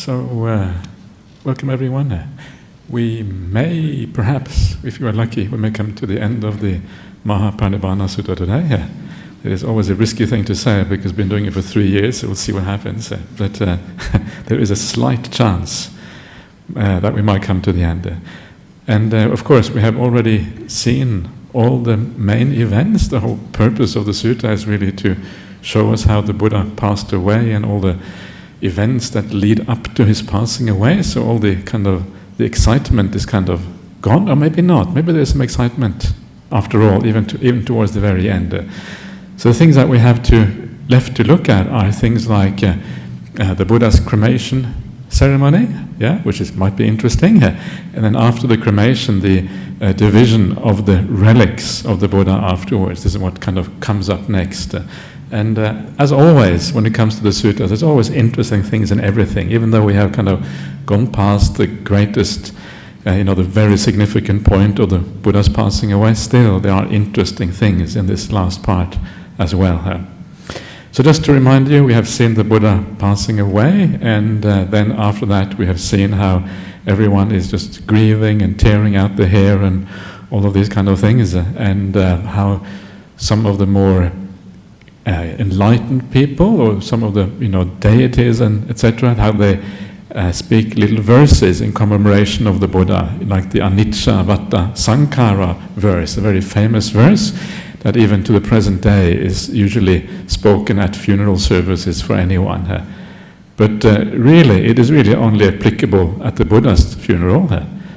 Welcome everyone. We may, perhaps, if you are lucky, we may come to the end of the Mahaparinibbana Sutta today. It is always a risky thing to say because we've been doing it for 3 years, so we'll see what happens. But there is a slight chance that we might come to the end. And of course, we have already seen all the main events. The whole purpose of the sutta is really to show us how the Buddha passed away and all the events that lead up to his passing away. So all the the excitement is kind of gone, or maybe not. Maybe there's some excitement after all, even towards the very end. So the things that we have left to look at are things like the Buddha's cremation ceremony, which might be interesting, and then after the cremation, the division of the relics of the Buddha afterwards. This is what kind of comes up next. And as always, when it comes to the suttas, there's always interesting things in everything. Even though we have kind of gone past the greatest, the very significant point of the Buddha's passing away, still there are interesting things in this last part as well. So just to remind you, we have seen the Buddha passing away, and then after that we have seen how everyone is just grieving and tearing out the hair and all of these kind of things, and how some of the more enlightened people, or some of the deities and etc., how they speak little verses in commemoration of the Buddha, like the Anicca Vata Sankhara verse, a very famous verse that even to the present day is usually spoken at funeral services for anyone. But really, it is really only applicable at the Buddha's funeral,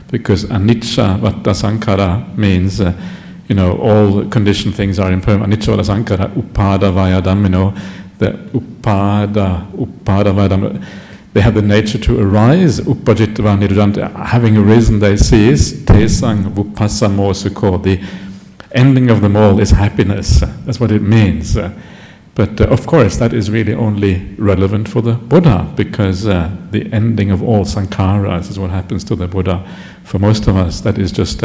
because Anicca Vata Sankhara means all conditioned things are impermanent. Anicca Vata Sankhara, Upada Vaya Dhammino, the Upada Vaya Dhammino, they have the nature to arise. Upajitva Nirjanta, having arisen they cease. Tesang Vupassamo Sukho, the ending of them all is happiness. That's what it means. But of course, that is really only relevant for the Buddha, because the ending of all sankharas is what happens to the Buddha. For most of us, that is just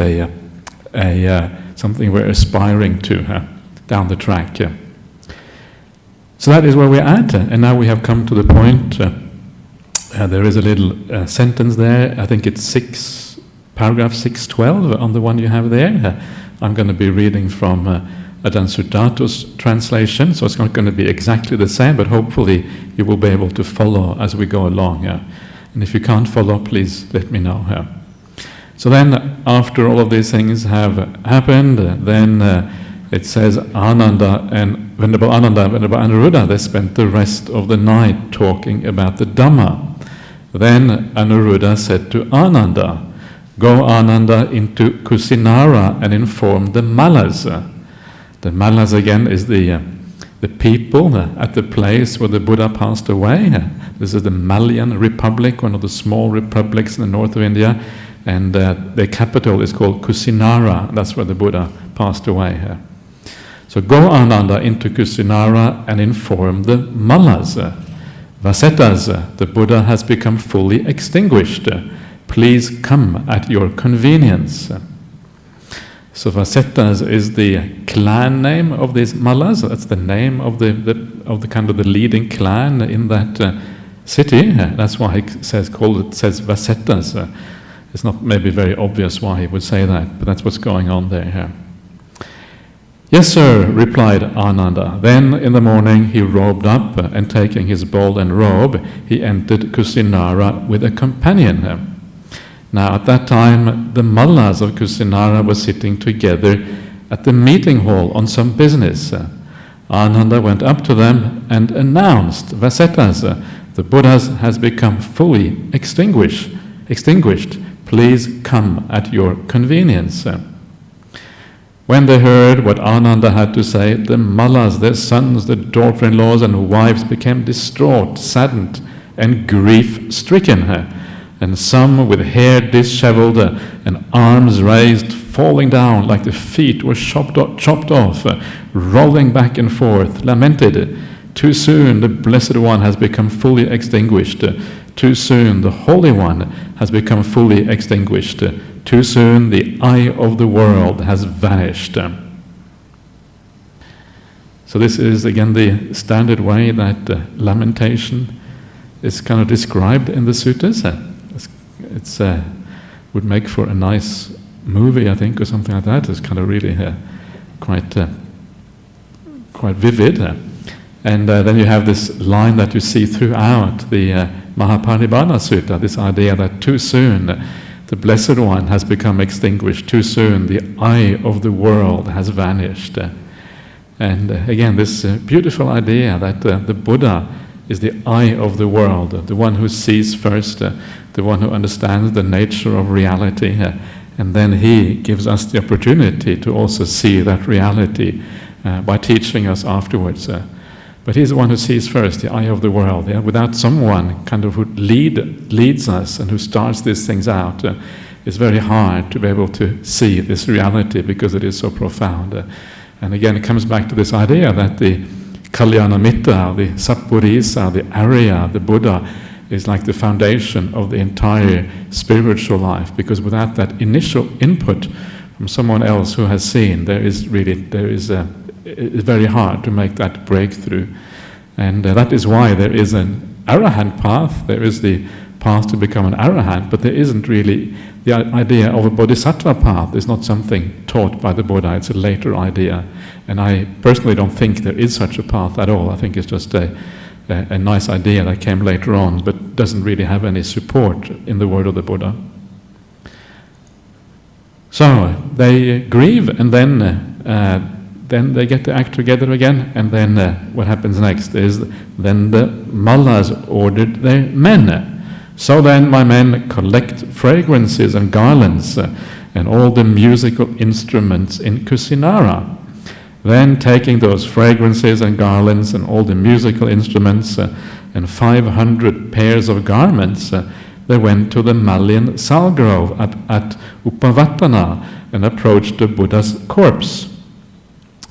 something we're aspiring to down the track. So that is where we're at, and now we have come to the point. There is a little sentence there. I think it's paragraph 612 on the one you have there. I'm going to be reading from Ajahn Suddhato's translation, so it's not going to be exactly the same, but hopefully you will be able to follow as we go along. And if you can't follow, please let me know. So then, after all of these things have happened, then it says Ananda and Venerable Ananda and Venerable Anuruddha, they spent the rest of the night talking about the Dhamma. Then Anuruddha said to Ananda, "Go, Ananda, into Kusinara and inform the Mallas." The Mallas, again, is the people at the place where the Buddha passed away. This is the Malayan Republic, one of the small republics in the north of India, and their capital is called Kusinara. That's where the Buddha passed away. So go, Ananda, into Kusinara and inform the Mallas. Vasettas, the Buddha has become fully extinguished. Please come at your convenience. So Vasettas is the clan name of these Mallas. That's the name of the leading clan in that city. That's why it says Vasettas. It's not maybe very obvious why he would say that, but that's what's going on there. "Yes, sir," replied Ananda. Then in the morning he robed up, and taking his bowl and robe, he entered Kusinara with a companion. Now at that time, the Mallas of Kusinara were sitting together at the meeting hall on some business. Ananda went up to them and announced, "Vasettas, the Buddha has become fully extinguished. Please come at your convenience." When they heard what Ananda had to say, the Mallas, their sons, their daughter-in-laws and wives became distraught, saddened and grief-stricken. And some with hair disheveled and arms raised, falling down like the feet were chopped off, rolling back and forth, lamented, "Too soon the Blessed One has become fully extinguished. Too soon the Holy One has become fully extinguished. Too soon the eye of the world has vanished." So this is again the standard way that lamentation is kind of described in the suttas. It's would make for a nice movie, I think, or something like that. It's kind of really quite vivid. And then you have this line that you see throughout the Mahaparinibbana Sutta, this idea that too soon the Blessed One has become extinguished, too soon the eye of the world has vanished. And again, this beautiful idea that the Buddha is the eye of the world, the one who sees first, the one who understands the nature of reality, and then he gives us the opportunity to also see that reality by teaching us afterwards. But he's the one who sees first, the eye of the world. Without someone kind of who leads us and who starts these things out, it's very hard to be able to see this reality because it is so profound. And again, it comes back to this idea that the Kalyana Mitta, the Sappurisa, the Arya, the Buddha, is like the foundation of the entire spiritual life, because without that initial input from someone else who has seen, it's very hard to make that breakthrough. And that is why there is an Arahant path, there is the path to become an Arahant, but there isn't really the idea of a Bodhisattva path. Is not something taught by the Buddha, it's a later idea. And I personally don't think there is such a path at all. I think it's just a nice idea that came later on, but doesn't really have any support in the word of the Buddha. So they grieve, and then they get to act together again, and then what happens next is then the Mallas ordered their men. So then my men collect fragrances and garlands and all the musical instruments in Kusinara. Then taking those fragrances and garlands and all the musical instruments and 500 pairs of garments, they went to the Malian sal grove at Upavattana and approached the Buddha's corpse.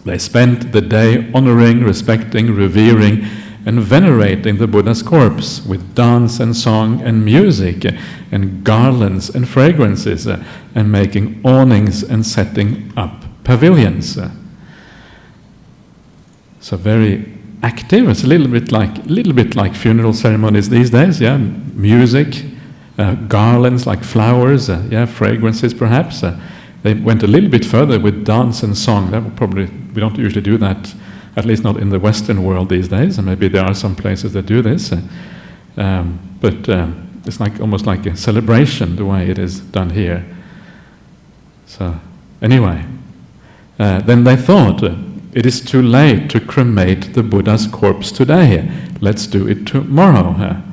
They spent the day honoring, respecting, revering, and venerating the Buddha's corpse with dance and song and music and garlands and fragrances and making awnings and setting up pavilions. So very active. It's a little bit like funeral ceremonies these days. Yeah, music, garlands like flowers. Fragrances perhaps. They went a little bit further with dance and song. That we don't usually do that, at least not in the Western world these days. And maybe there are some places that do this, but it's almost like a celebration the way it is done here. So anyway, then they thought, it is too late to cremate the Buddha's corpse today. Let's do it tomorrow.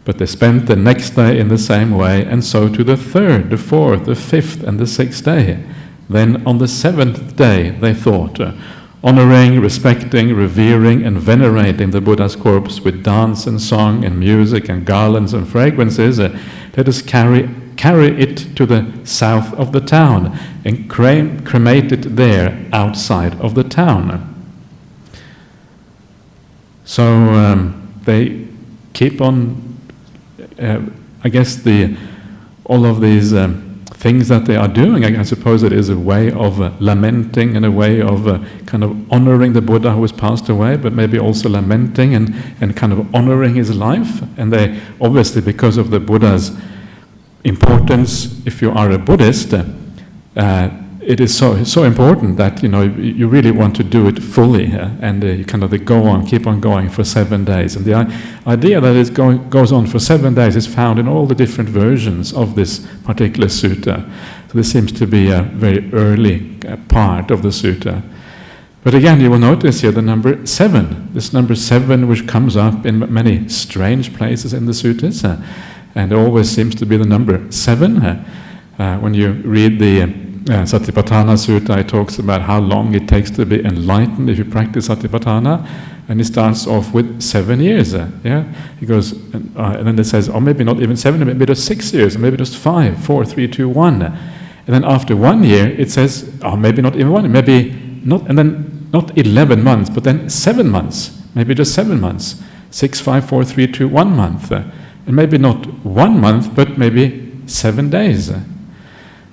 But they spent the next day in the same way, and so to the third, the fourth, the fifth, and the sixth day. Then on the seventh day, they thought, honoring, respecting, revering, and venerating the Buddha's corpse with dance and song and music and garlands and fragrances, let us carry it to the south of the town and cremate it there outside of the town. So they keep on. I guess all of these things that they are doing, I suppose it is a way of lamenting and a way of kind of honoring the Buddha who has passed away, but maybe also lamenting and kind of honoring his life. And they, obviously, because of the Buddha's importance, if you are a Buddhist, it is so important that you really want to do it fully, and you kind of keep on going for 7 days. And the idea that it goes on for 7 days is found in all the different versions of this particular sutta. So this seems to be a very early part of the sutta. But again, you will notice here the number 7. This number 7, which comes up in many strange places in the suttas, and always seems to be the number 7. When you read the Satipatthana Sutta, it talks about how long it takes to be enlightened if you practice Satipatthana, and it starts off with 7 years. He goes, and then it says, maybe not even 7, maybe just 6 years, or maybe just 5, 4, 3, 2, 1. And then after 1 year, it says, maybe not even 1, maybe not, and then not 11 months, but then 7 months, maybe just 7 months, 6, 5, 4, 3, 2, 1 month, and maybe not 1 month, but maybe 7 days.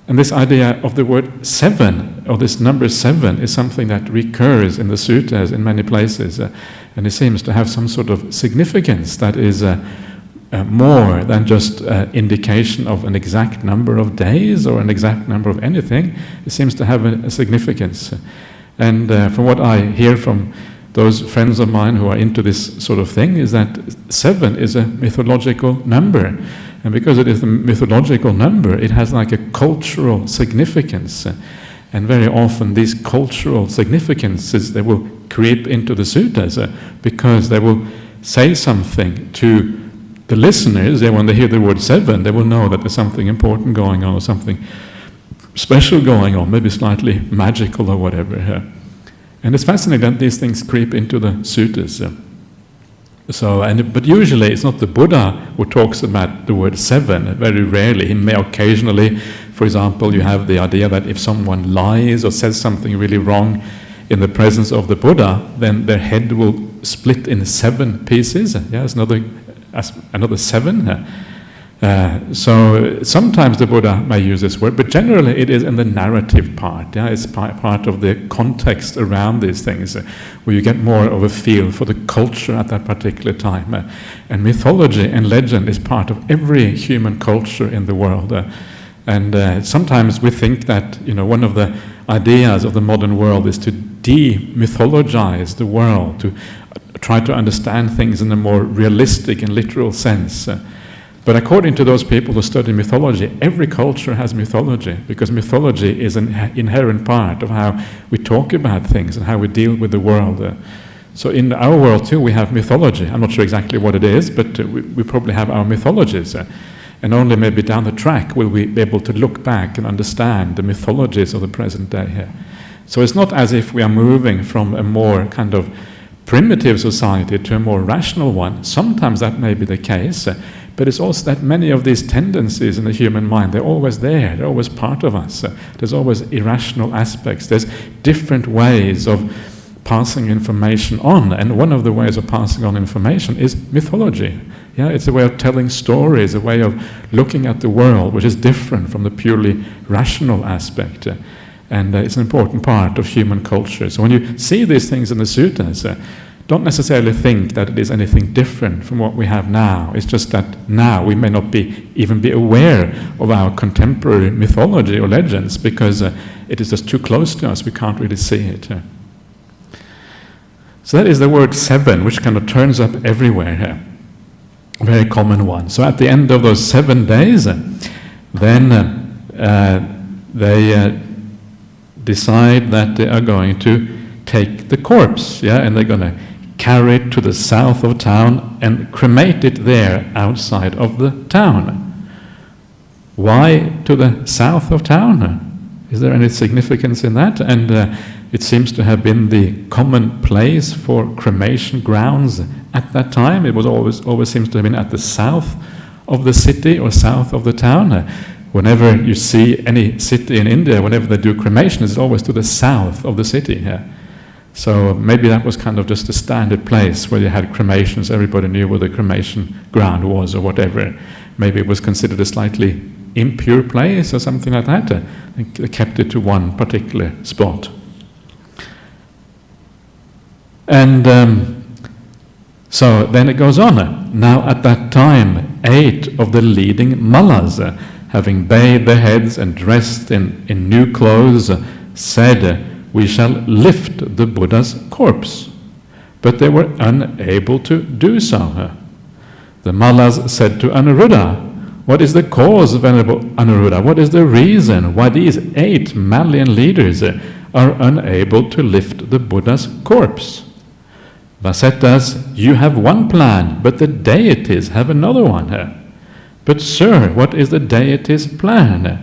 And this idea of the word 7, or this number 7, is something that recurs in the suttas in many places, and it seems to have some sort of significance that is more than just indication of an exact number of days or an exact number of anything. It seems to have a significance. And from what I hear from those friends of mine who are into this sort of thing, is that 7 is a mythological number. And because it is a mythological number, it has like a cultural significance. And very often these cultural significances, they will creep into the suttas because they will say something to the listeners. When they hear the word 7, they will know that there's something important going on or something special going on, maybe slightly magical or whatever. And it's fascinating that these things creep into the suttas. But usually it's not the Buddha who talks about the word 7, very rarely. He may occasionally, for example, you have the idea that if someone lies or says something really wrong in the presence of the Buddha, then their head will split in 7 pieces. It's another 7. So sometimes the Buddha may use this word, but generally it is in the narrative part. It's part of the context around these things, where you get more of a feel for the culture at that particular time. And mythology and legend is part of every human culture in the world. And sometimes we think that one of the ideas of the modern world is to demythologize the world, to try to understand things in a more realistic and literal sense. But according to those people who study mythology, every culture has mythology, because mythology is an inherent part of how we talk about things and how we deal with the world. So in our world too, we have mythology. I'm not sure exactly what it is, but we probably have our mythologies. And only maybe down the track will we be able to look back and understand the mythologies of the present day here. So it's not as if we are moving from a more kind of primitive society to a more rational one. Sometimes that may be the case, but it's also that many of these tendencies in the human mind, they're always there, they're always part of us. There's always irrational aspects, there's different ways of passing information on, and one of the ways of passing on information is mythology. It's a way of telling stories, a way of looking at the world which is different from the purely rational aspect. And it's an important part of human culture. So when you see these things in the suttas, don't necessarily think that it is anything different from what we have now. It's just that now we may not even be aware of our contemporary mythology or legends, because it is just too close to us, we can't really see it. So that is the word 7, which kind of turns up everywhere here. A very common one. So at the end of those 7 days, then they decide that they are going to take the corpse, and they're going to carry it to the south of town and cremate it there outside of the town. Why to the south of town? Is there any significance in that? And it seems to have been the common place for cremation grounds at that time. It was always seems to have been at the south of the city or south of the town. Whenever you see any city in India, whenever they do cremation, it's always to the south of the city. So maybe that was kind of just a standard place where you had cremations. Everybody knew where the cremation ground was or whatever. Maybe it was considered a slightly impure place or something like that. They kept it to one particular spot. And so then it goes on. Now at that time, 8 of the leading mullas, having bathed their heads and dressed in new clothes, said, "We shall lift the Buddha's corpse." But they were unable to do so. The mullas said to Anuruddha, "What is the cause, Venerable Anuruddha? What is the reason why these 8 Malian leaders are unable to lift the Buddha's corpse?" Vasettas, "You have one plan, but the deities have another one." "But sir, what is the deity's plan?"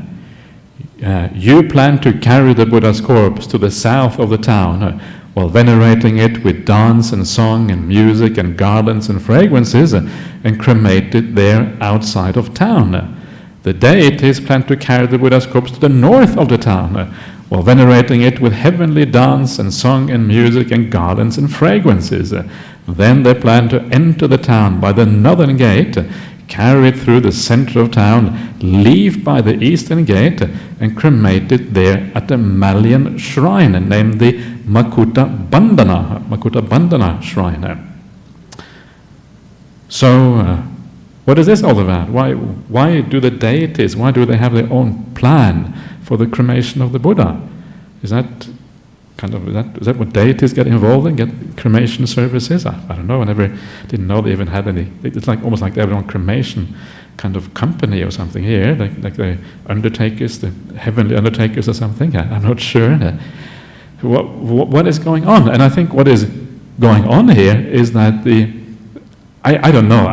"You plan to carry the Buddha's corpse to the south of the town, while venerating it with dance and song and music and garlands and fragrances, and cremate it there outside of town. The deities plan to carry the Buddha's corpse to the north of the town, while venerating it with heavenly dance and song and music and garlands and fragrances. Then they plan to enter the town by the northern gate, carry it through the center of town, leave by the eastern gate, and cremate it there at the Malian shrine named the Makutta Bandhana shrine." So What is this all about? Why do the deities, why do they have their own plan for the cremation of the Buddha? Is that what deities get involved in, get cremation services? I don't know, I never didn't know they even had any. It's like almost like they have their own cremation kind of company or something here, like the undertakers, the heavenly undertakers or something. I'm not sure. What is going on? And I think what is going on here is that I don't know,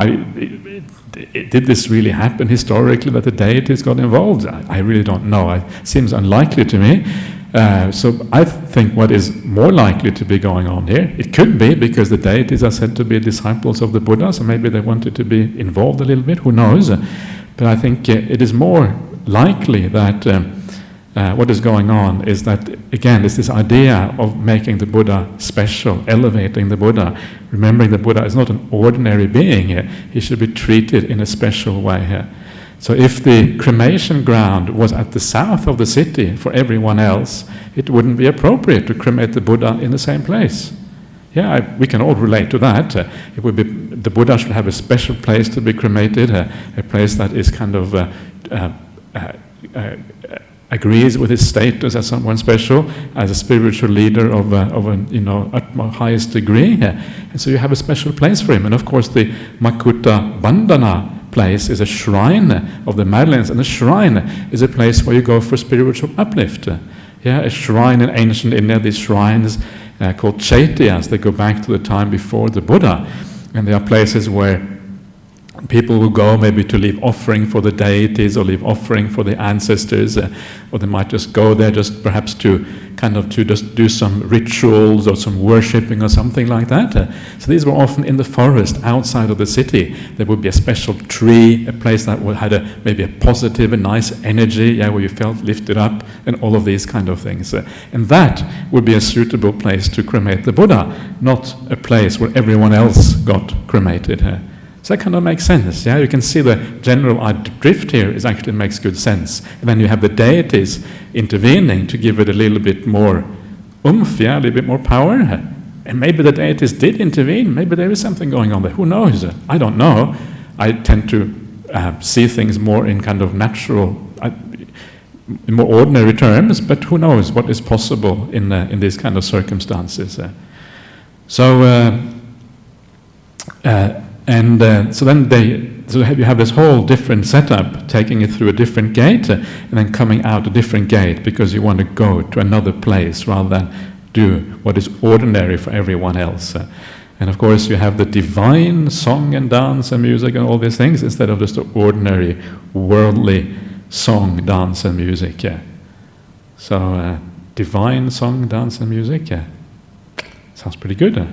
did this really happen historically that the deities got involved? I really don't know. It seems unlikely to me. So I think what is more likely to be going on here, it could be because the deities are said to be disciples of the Buddha, so maybe they wanted to be involved a little bit, who knows? But I think it is more likely that what is going on is that, again, it's this idea of making the Buddha special, elevating the Buddha, remembering the Buddha is not an ordinary being here, he should be treated in a special way here. So if the cremation ground was at the south of the city for everyone else, it wouldn't be appropriate to cremate the Buddha in the same place. Yeah, we can all relate to that. It would be the Buddha should have a special place to be cremated, a place that is kind of agrees with his status as someone special, as a spiritual leader of utmost highest degree. And so you have a special place for him. And of course, the Makutta Bandhana place is a shrine of the Madeleines, and a shrine is a place where you go for spiritual uplift. A shrine in ancient India, these shrines called chaityas, they go back to the time before the Buddha, and they are places where people will go maybe to leave offering for the deities or leave offering for the ancestors, or they might just go there just perhaps to just do some rituals or some worshipping or something like that. So these were often in the forest outside of the city. There would be a special tree, a place that had maybe a positive and nice energy, where you felt lifted up, and all of these kind of things. And that would be a suitable place to cremate the Buddha, not a place where everyone else got cremated. So that kind of makes sense, You can see the general drift here actually makes good sense. And then you have the deities intervening to give it a little bit more oomph, a little bit more power. And maybe the deities did intervene, maybe there is something going on there, who knows? I don't know. I tend to see things more in kind of natural, in more ordinary terms, but who knows what is possible in these kind of circumstances. So you have this whole different setup, taking it through a different gate, and then coming out a different gate because you want to go to another place rather than do what is ordinary for everyone else. And of course you have the divine song and dance and music and all these things instead of just the ordinary worldly song, dance and music. So divine song, dance and music, sounds pretty good.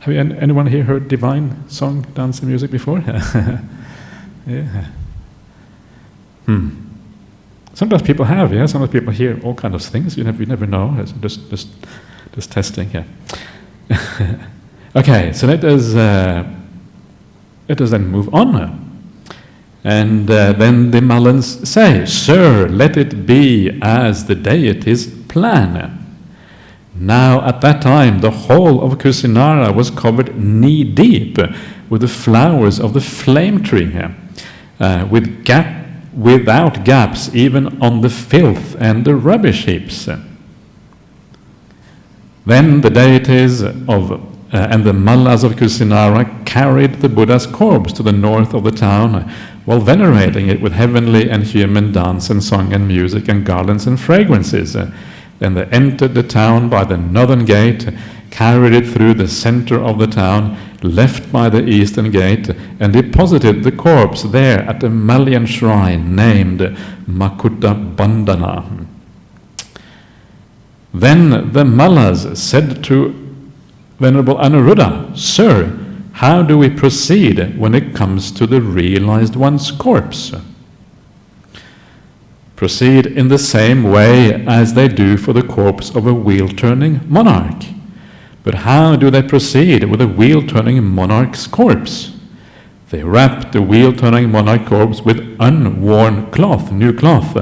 Have anyone here heard divine song, dance and music before? Sometimes people have, sometimes people hear all kinds of things. You never know. Just testing, Okay, so let us then move on. And then the Malans say, "Sir, let it be as the deities plan." Now at that time the whole of Kusinara was covered knee-deep with the flowers of the flame tree, without gaps even on the filth and the rubbish heaps. Then the deities and the Mallas of Kusinara carried the Buddha's corpse to the north of the town, while venerating it with heavenly and human dance and song and music and garlands and fragrances. Then they entered the town by the northern gate, carried it through the center of the town, left by the eastern gate, and deposited the corpse there at the Malian shrine named Makutta Bandhana. Then the Mallas said to Venerable Anuruddha, "Sir, how do we proceed when it comes to the realized one's corpse?" "Proceed in the same way as they do for the corpse of a wheel-turning monarch." "But how do they proceed with a wheel-turning monarch's corpse?" "They wrap the wheel-turning monarch corpse with unworn cloth, new cloth,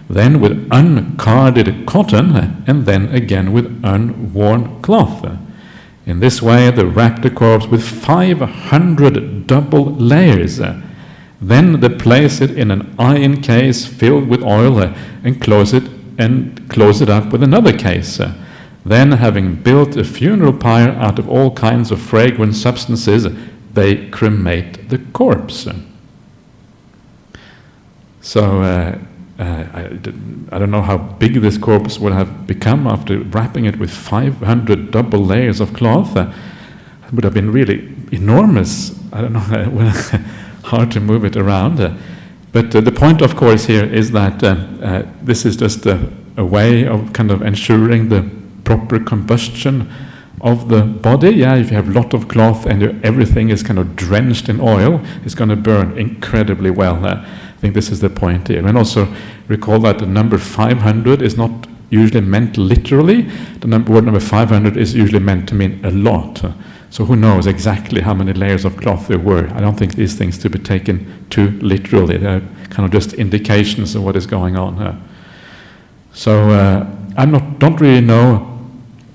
then with uncarded cotton, and then again with unworn cloth. In this way, they wrap the corpse with 500 double layers. Then they place it in an iron case filled with oil and close it up with another case. Then, having built a funeral pyre out of all kinds of fragrant substances, they cremate the corpse. So, I don't know how big this corpse would have become after wrapping it with 500 double layers of cloth. It would have been really enormous. I don't know, hard to move it around. But the point, of course, here is that this is just a way of kind of ensuring the proper combustion of the body. Yeah, if you have a lot of cloth and everything is kind of drenched in oil, it's going to burn incredibly well. I think this is the point here. And also recall that the number 500 is not usually meant literally. The word number 500 is usually meant to mean a lot. So who knows exactly how many layers of cloth there were. I don't think these things to be taken too literally. They're kind of just indications of what is going on. So I don't really know.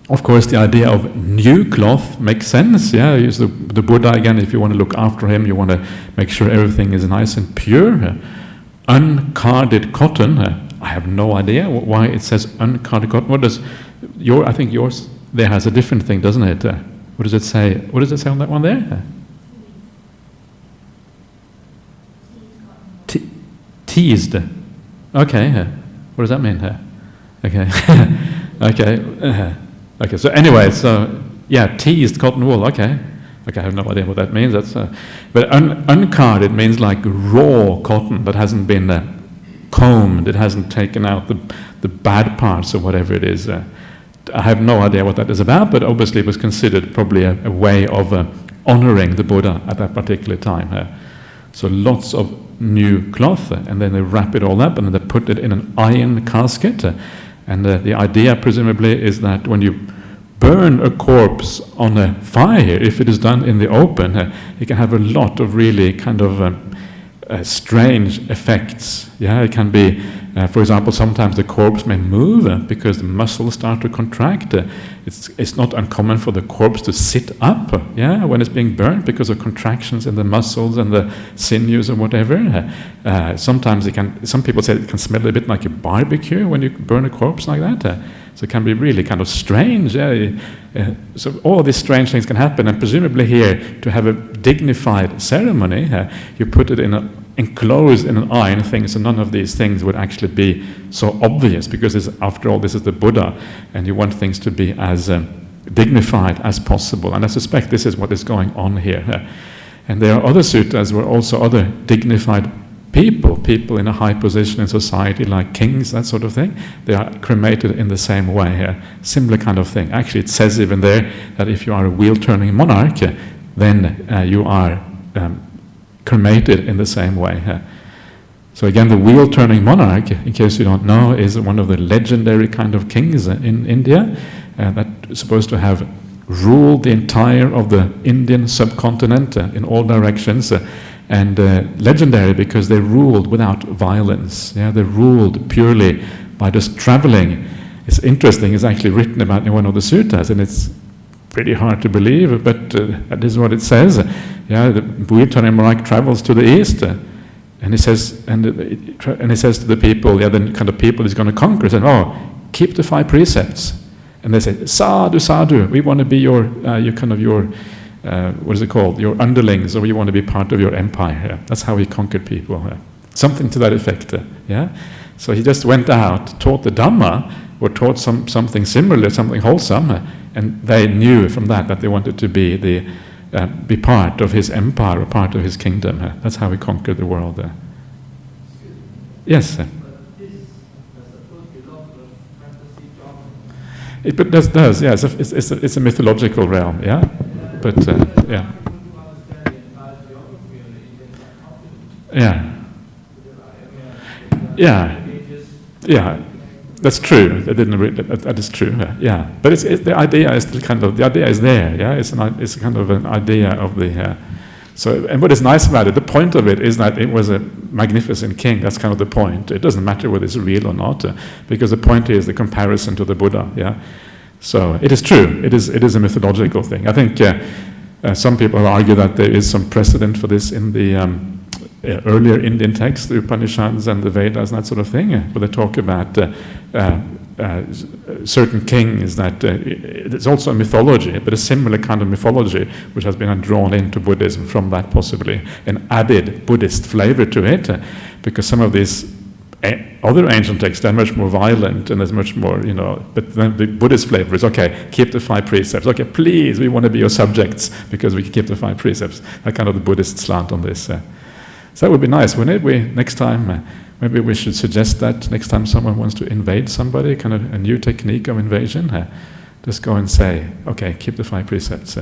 Of course, the idea of new cloth makes sense. Yeah, use the Buddha again. If you want to look after him, you want to make sure everything is nice and pure. Uncarded cotton. I have no idea why it says uncarded cotton. What does I think yours there has a different thing, doesn't it? What does it say? What does it say on that one there? Teased. Okay. What does that mean? Okay. Okay. Okay. So anyway, teased cotton wool. Okay. I have no idea what that means. That's but uncarded means like raw cotton that hasn't been combed. It hasn't taken out the bad parts or whatever it is. I have no idea what that is about, but obviously it was considered probably a way of honoring the Buddha at that particular time. So lots of new cloth, and then they wrap it all up, and then they put it in an iron casket. And the idea, presumably, is that when you burn a corpse on a fire, if it is done in the open, it can have a lot of really kind of strange effects. Yeah, it can be, for example, sometimes the corpse may move because the muscles start to contract. It's not uncommon for the corpse to sit up, when it's being burned because of contractions in the muscles and the sinews or whatever. Sometimes some people say it can smell a bit like a barbecue when you burn a corpse like that. So it can be really kind of strange. So all these strange things can happen, and presumably here, to have a dignified ceremony, you put it enclosed in an iron thing, so none of these things would actually be so obvious, because after all, this is the Buddha, and you want things to be as dignified as possible. And I suspect this is what is going on here. And there are other suttas where also other dignified people in a high position in society, like kings, that sort of thing, they are cremated in the same way. Similar kind of thing. Actually, it says even there that if you are a wheel-turning monarch, then you are cremated in the same way. So again, the wheel-turning monarch, in case you don't know, is one of the legendary kind of kings in India that is supposed to have ruled the entire of the Indian subcontinent in all directions. And legendary because they ruled without violence. Yeah, they ruled purely by just traveling. It's interesting. It's actually written about in one of the suttas, and it's pretty hard to believe, but that is what it says. Yeah, the wheel-turning monarch travels to the east, and he says, and he says to the people, the kind of people he's going to conquer, he said, keep the 5 precepts. And they say, sadhu, sadhu, we want to be your what is it called? Your underlings, or you want to be part of your empire. That's how he conquered people. Something to that effect. So he just went out, taught the Dhamma, or taught something similar, something wholesome, and they knew from that they wanted to be part of his empire, or part of his kingdom. That's how he conquered the world. Yes. It does. Yeah. It's a mythological realm. Yeah. But that's true. That is true. But the idea is still the idea is there. Yeah, it's kind of an idea of the. So, and what is nice about it, the point of it is that it was a magnificent king. That's kind of the point. It doesn't matter whether it's real or not, because the point is the comparison to the Buddha. Yeah. So it is true. It is a mythological thing. I think some people argue that there is some precedent for this in the earlier Indian texts, the Upanishads and the Vedas and that sort of thing, where they talk about certain kings. That it's also a mythology, but a similar kind of mythology which has been drawn into Buddhism from that possibly, and added Buddhist flavor to it, because some of these other ancient texts are much more violent and there's much more, but then the Buddhist flavor is, okay, keep the 5 precepts. Okay, please, we want to be your subjects because we can keep the 5 precepts. That kind of the Buddhist slant on this. So that would be nice, wouldn't it? Next time, maybe we should suggest that next time someone wants to invade somebody, kind of a new technique of invasion, just go and say, okay, keep the 5 precepts.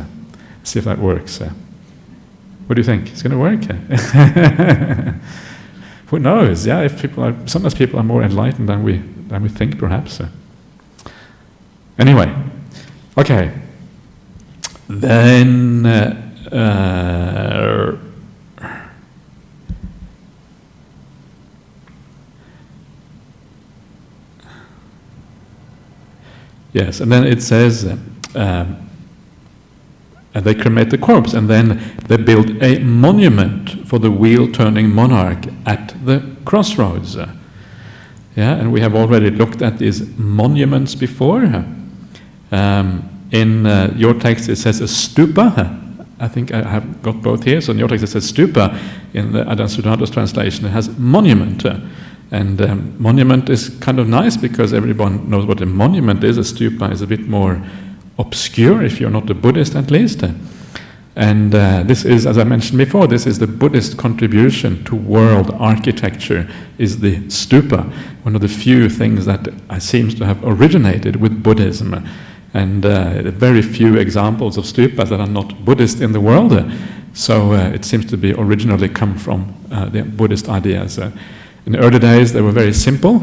See if that works. What do you think? It's going to work? Who knows? Yeah, if sometimes people are more enlightened than we think, perhaps. Anyway, okay. Then yes, and then it says, and they cremate the corpse, and then they build a monument for the wheel-turning monarch at the crossroads. Yeah, and we have already looked at these monuments before. In your text it says a stupa. I think I have got both here. So in your text it says stupa. In the Ajahn Sudhanta's translation it has monument. And monument is kind of nice because everyone knows what a monument is. A stupa is a bit more obscure, if you're not a Buddhist at least. And this is, as I mentioned before, this is the Buddhist contribution to world architecture, is the stupa, one of the few things that seems to have originated with Buddhism. And very few examples of stupas that are not Buddhist in the world. So it seems to be originally come from the Buddhist ideas. In the early days they were very simple,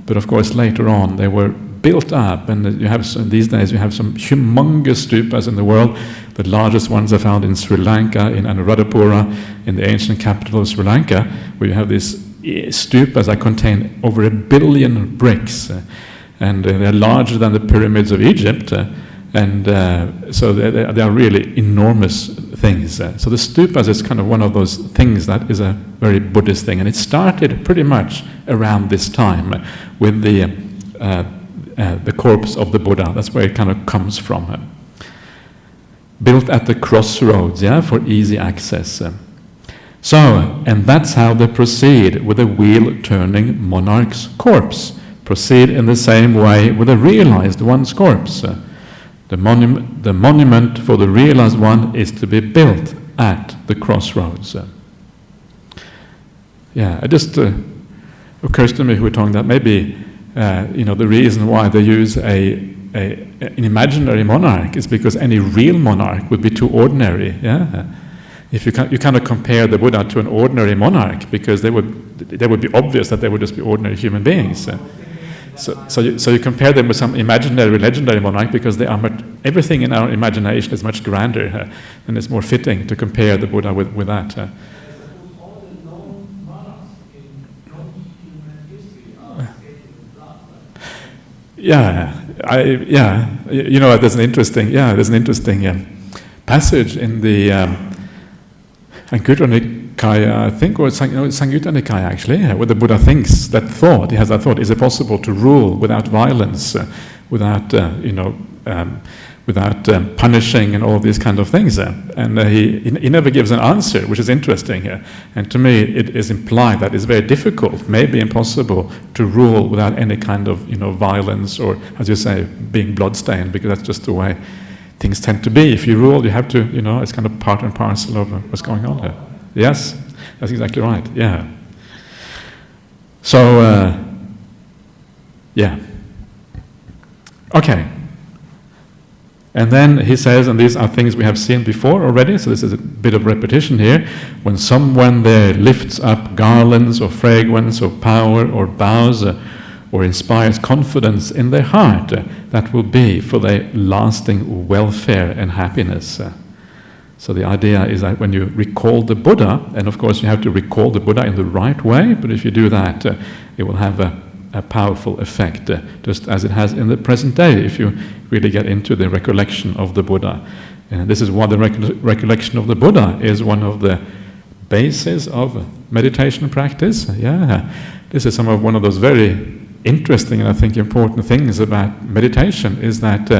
but of course later on they were built up, and you have these days you have some humongous stupas in the world. The largest ones are found in Sri Lanka, in Anuradhapura, in the ancient capital of Sri Lanka, where you have these stupas that contain over 1 billion bricks, and they're larger than the pyramids of Egypt, and so they are really enormous things. So the stupas is kind of one of those things that is a very Buddhist thing, and it started pretty much around this time with the corpse of the Buddha. That's where it kind of comes from. Built at the crossroads, for easy access. So, and that's how they proceed with the wheel-turning monarch's corpse. Proceed in the same way with a realized one's corpse. The monument for the realized one is to be built at the crossroads. It just occurs to me, who we're talking that maybe the reason why they use an imaginary monarch is because any real monarch would be too ordinary. If you kind of compare the Buddha to an ordinary monarch, because they would be obvious that they would just be ordinary human beings. So you compare them with some imaginary, legendary monarch, because they are everything in our imagination is much grander, and it's more fitting to compare the Buddha with that. There's an interesting passage in the Anguttara Nikaya, I think, or Samyutta Nikaya actually, where the Buddha thinks that thought, he has that thought, is it possible to rule without violence, without punishing and all these kind of things. And he never gives an answer, which is interesting. And to me, it is implied that it's very difficult, maybe impossible, to rule without any kind of violence, or, as you say, being bloodstained, because that's just the way things tend to be. If you rule, you have to, it's kind of part and parcel of what's going on here. Yes, that's exactly right. Yeah. So, okay. And then he says, and these are things we have seen before already, so this is a bit of repetition here. When someone there lifts up garlands or fragrance or power or bows or inspires confidence in their heart, that will be for their lasting welfare and happiness. So the idea is that when you recall the Buddha, and of course you have to recall the Buddha in the right way, but if you do that, it will have a powerful effect, just as it has in the present day, if you really get into the recollection of the Buddha. And this is why the recollection of the Buddha is one of the bases of meditation practice. Yeah, this is one of those very interesting and I think important things about meditation, is that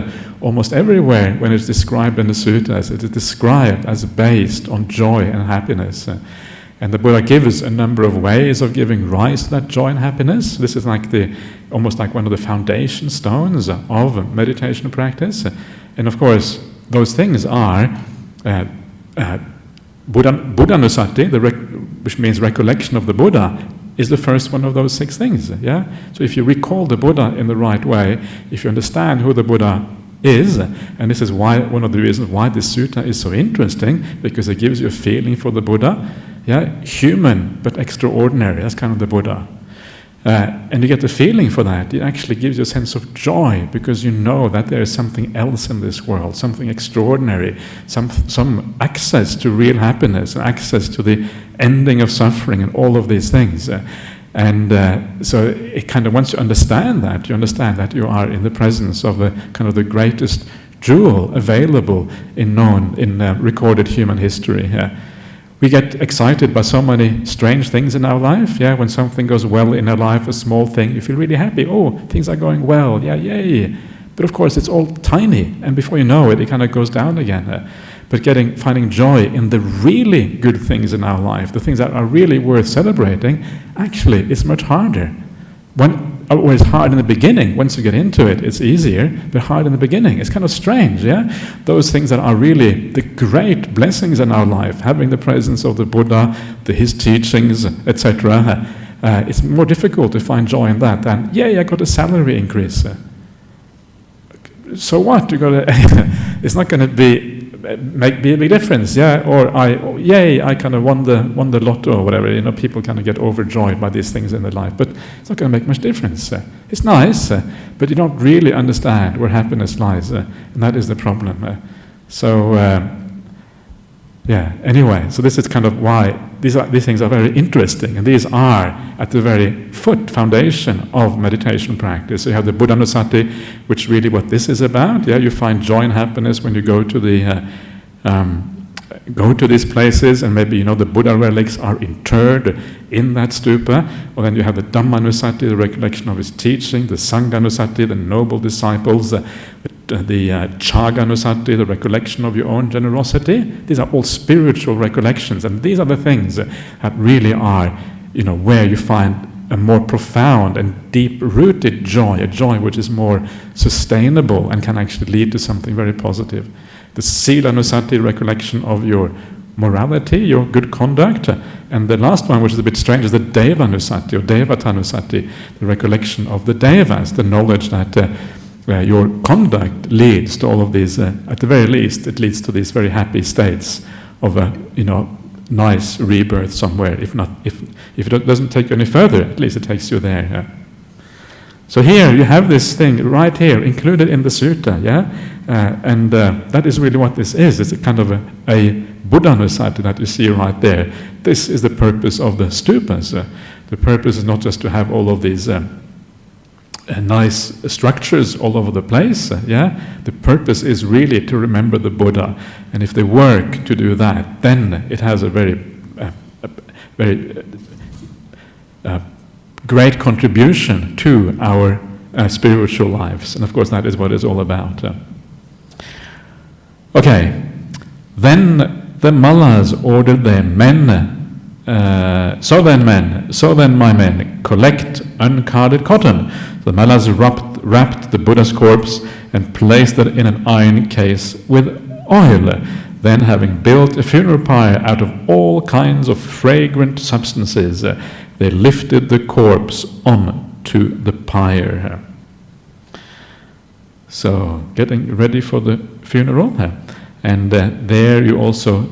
almost everywhere when it's described in the sutras, it is described as based on joy and happiness. And the Buddha gives a number of ways of giving rise to that joy and happiness. This is almost like one of the foundation stones of meditation practice. And of course, those things are Buddhanusati, which means recollection of the Buddha, is the first one of those 6 things. Yeah. So if you recall the Buddha in the right way, if you understand who the Buddha is, and this is one of the reasons why this sutta is so interesting, because it gives you a feeling for the Buddha. Yeah, human but extraordinary. That's kind of the Buddha. And you get the feeling for that. It actually gives you a sense of joy, because you know that there is something else in this world, something extraordinary, some access to real happiness, access to the ending of suffering, and all of these things. So it kind of, once you understand that you are in the presence of the greatest jewel available in recorded human history. We get excited by so many strange things in our life. Yeah, when something goes well in our life, a small thing, you feel really happy. Oh, things are going well. Yeah, yay. But of course, it's all tiny, and before you know it, it kind of goes down again. But finding joy in the really good things in our life, the things that are really worth celebrating, actually, it's much harder. It's hard in the beginning. Once you get into it, it's easier, but hard in the beginning. It's kind of strange, yeah? Those things that are really the great blessings in our life, having the presence of the Buddha, his teachings, etc., it's more difficult to find joy in that than, I got a salary increase. So what? It's not going to be a big difference, yeah? Or I kind of won the lotto or whatever. People kind of get overjoyed by these things in their life, but it's not going to make much difference. It's nice, but you don't really understand where happiness lies, and that is the problem. Anyway, so this is kind of why these things are very interesting, and these are at the very foundation of meditation practice. So you have the Buddhanusati, which really what this is about. Yeah, you find joy and happiness when you go to these places, and maybe the Buddha relics are interred in that stupa. Or then you have the Dhammanusati, the recollection of his teaching, the Sanghanusati, the noble disciples, the Chaganusati, the recollection of your own generosity. These are all spiritual recollections, and these are the things that really are, where you find a more profound and deep-rooted joy, a joy which is more sustainable and can actually lead to something very positive. The Silanusati, recollection of your morality, your good conduct. And the last one, which is a bit strange, is the Devanusati or Devatanusati, the recollection of the Devas, the knowledge that your conduct leads to all of these, at the very least, it leads to these very happy states of a, nice rebirth somewhere. If it doesn't take you any further, at least it takes you there. Yeah? So here you have this thing right here, included in the sutta, yeah? And that is really what this is. It's a kind of a Buddhanusati that you see right there. This is the purpose of the stupas. The purpose is not just to have all of these nice structures all over the place, yeah? The purpose is really to remember the Buddha. And if they work to do that, then it has a very great contribution to our spiritual lives. And of course that is what it's all about. Okay, then the Mallas ordered their men, so then my men, collect uncarded cotton. The Mallas wrapped the Buddha's corpse and placed it in an iron case with oil. Then, having built a funeral pyre out of all kinds of fragrant substances, they lifted the corpse onto the pyre. So, getting ready for the funeral, and there you also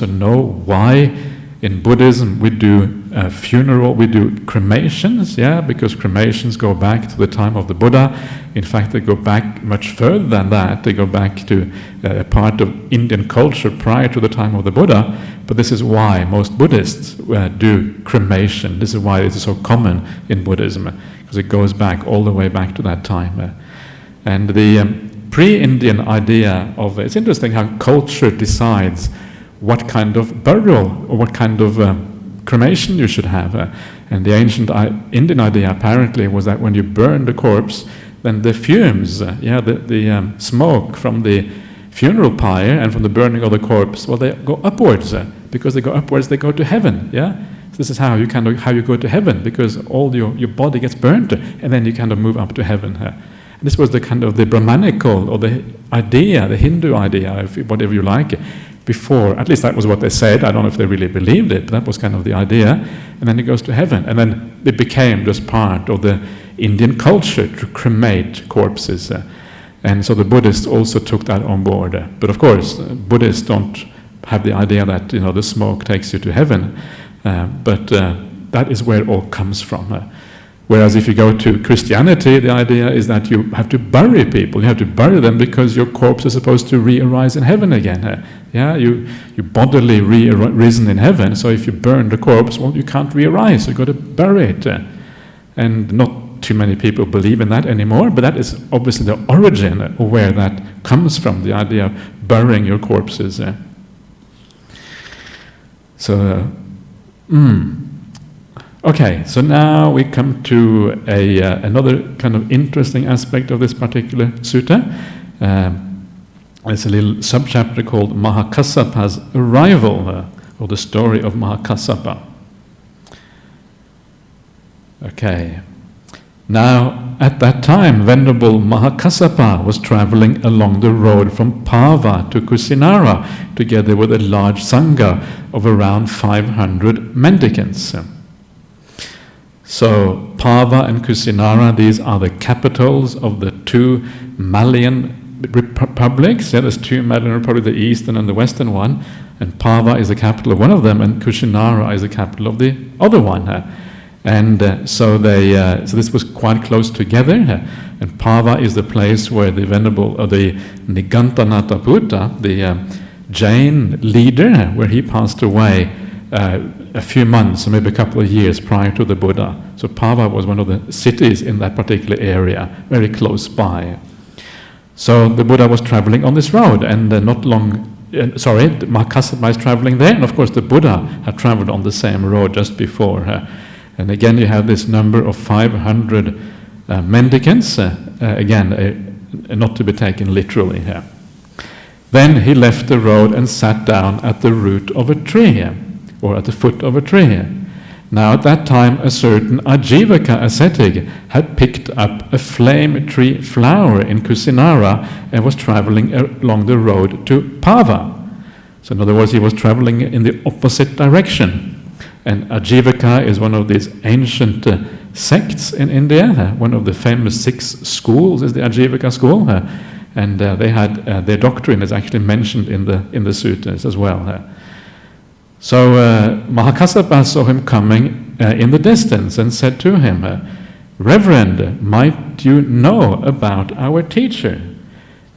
know why In Buddhism, we do funeral, we do cremations, because cremations go back to the time of the Buddha. In fact, they go back much further than that. They go back to a part of Indian culture prior to the time of the Buddha. But this is why most Buddhists do cremation. This is why it is so common in Buddhism, because it goes back all the way back to that time. And the pre-Indian idea of it's interesting how culture decides what kind of burial or what kind of cremation you should have. And the ancient Indian idea apparently was that when you burn the corpse, then the fumes, the smoke from the funeral pyre and from the burning of the corpse, well, they go upwards. Because they go upwards, they go to heaven. So this is how you go to heaven, because all your body gets burnt, and then you kind of move up to heaven. This was the kind of the Brahmanical or the idea, the Hindu idea, whatever you like. Before, at least that was what they said. I don't know if they really believed it, but that was kind of the idea. And then it goes to heaven. And then it became just part of the Indian culture to cremate corpses. And so the Buddhists also took that on board. But of course, Buddhists don't have the idea that the smoke takes you to heaven. But that is where it all comes from. Whereas if you go to Christianity, the idea is that you have to bury people. You have to bury them because your corpse is supposed to re-arise in heaven again. You bodily risen in heaven. So if you burn the corpse, well, you can't re-arise. You've got to bury it. And not too many people believe in that anymore, but that is obviously the origin of where that comes from, the idea of burying your corpses. Okay, so now we come to another kind of interesting aspect of this particular sutta. There's a little subchapter called Mahakassapa's arrival, or the story of Mahakassapa. Okay. Now, at that time, Venerable Mahakassapa was traveling along the road from Pava to Kusinara, together with a large sangha of around 500 mendicants. So, Pava and Kusinara, these are the capitals of the two Malian republics. There's two Malian republics, the eastern and the western one. And Pava is the capital of one of them, and Kusinara is the capital of the other one. So this was quite close together. And Pava is the place where the venerable, or the Nigantanata Buddha, the Jain leader, where he passed away a few months, or maybe a couple of years prior to the Buddha. So Pava was one of the cities in that particular area, very close by. So the Buddha was traveling on this road, and Mahakassapa is traveling there, and of course the Buddha had traveled on the same road just before. And again you have this number of 500 mendicants, not to be taken literally here. Then he left the road and sat down at the root of a tree, or at the foot of a tree. Now at that time a certain Ajivaka ascetic had picked up a flame tree flower in Kusinara and was traveling along the road to Pava. So in other words, he was traveling in the opposite direction. And Ajivaka is one of these ancient sects in India. One of the famous 6 schools is the Ajivaka school. And they had their doctrine is actually mentioned in the sutras as well. So Mahakassapa saw him coming in the distance and said to him, "Reverend, might you know about our teacher?"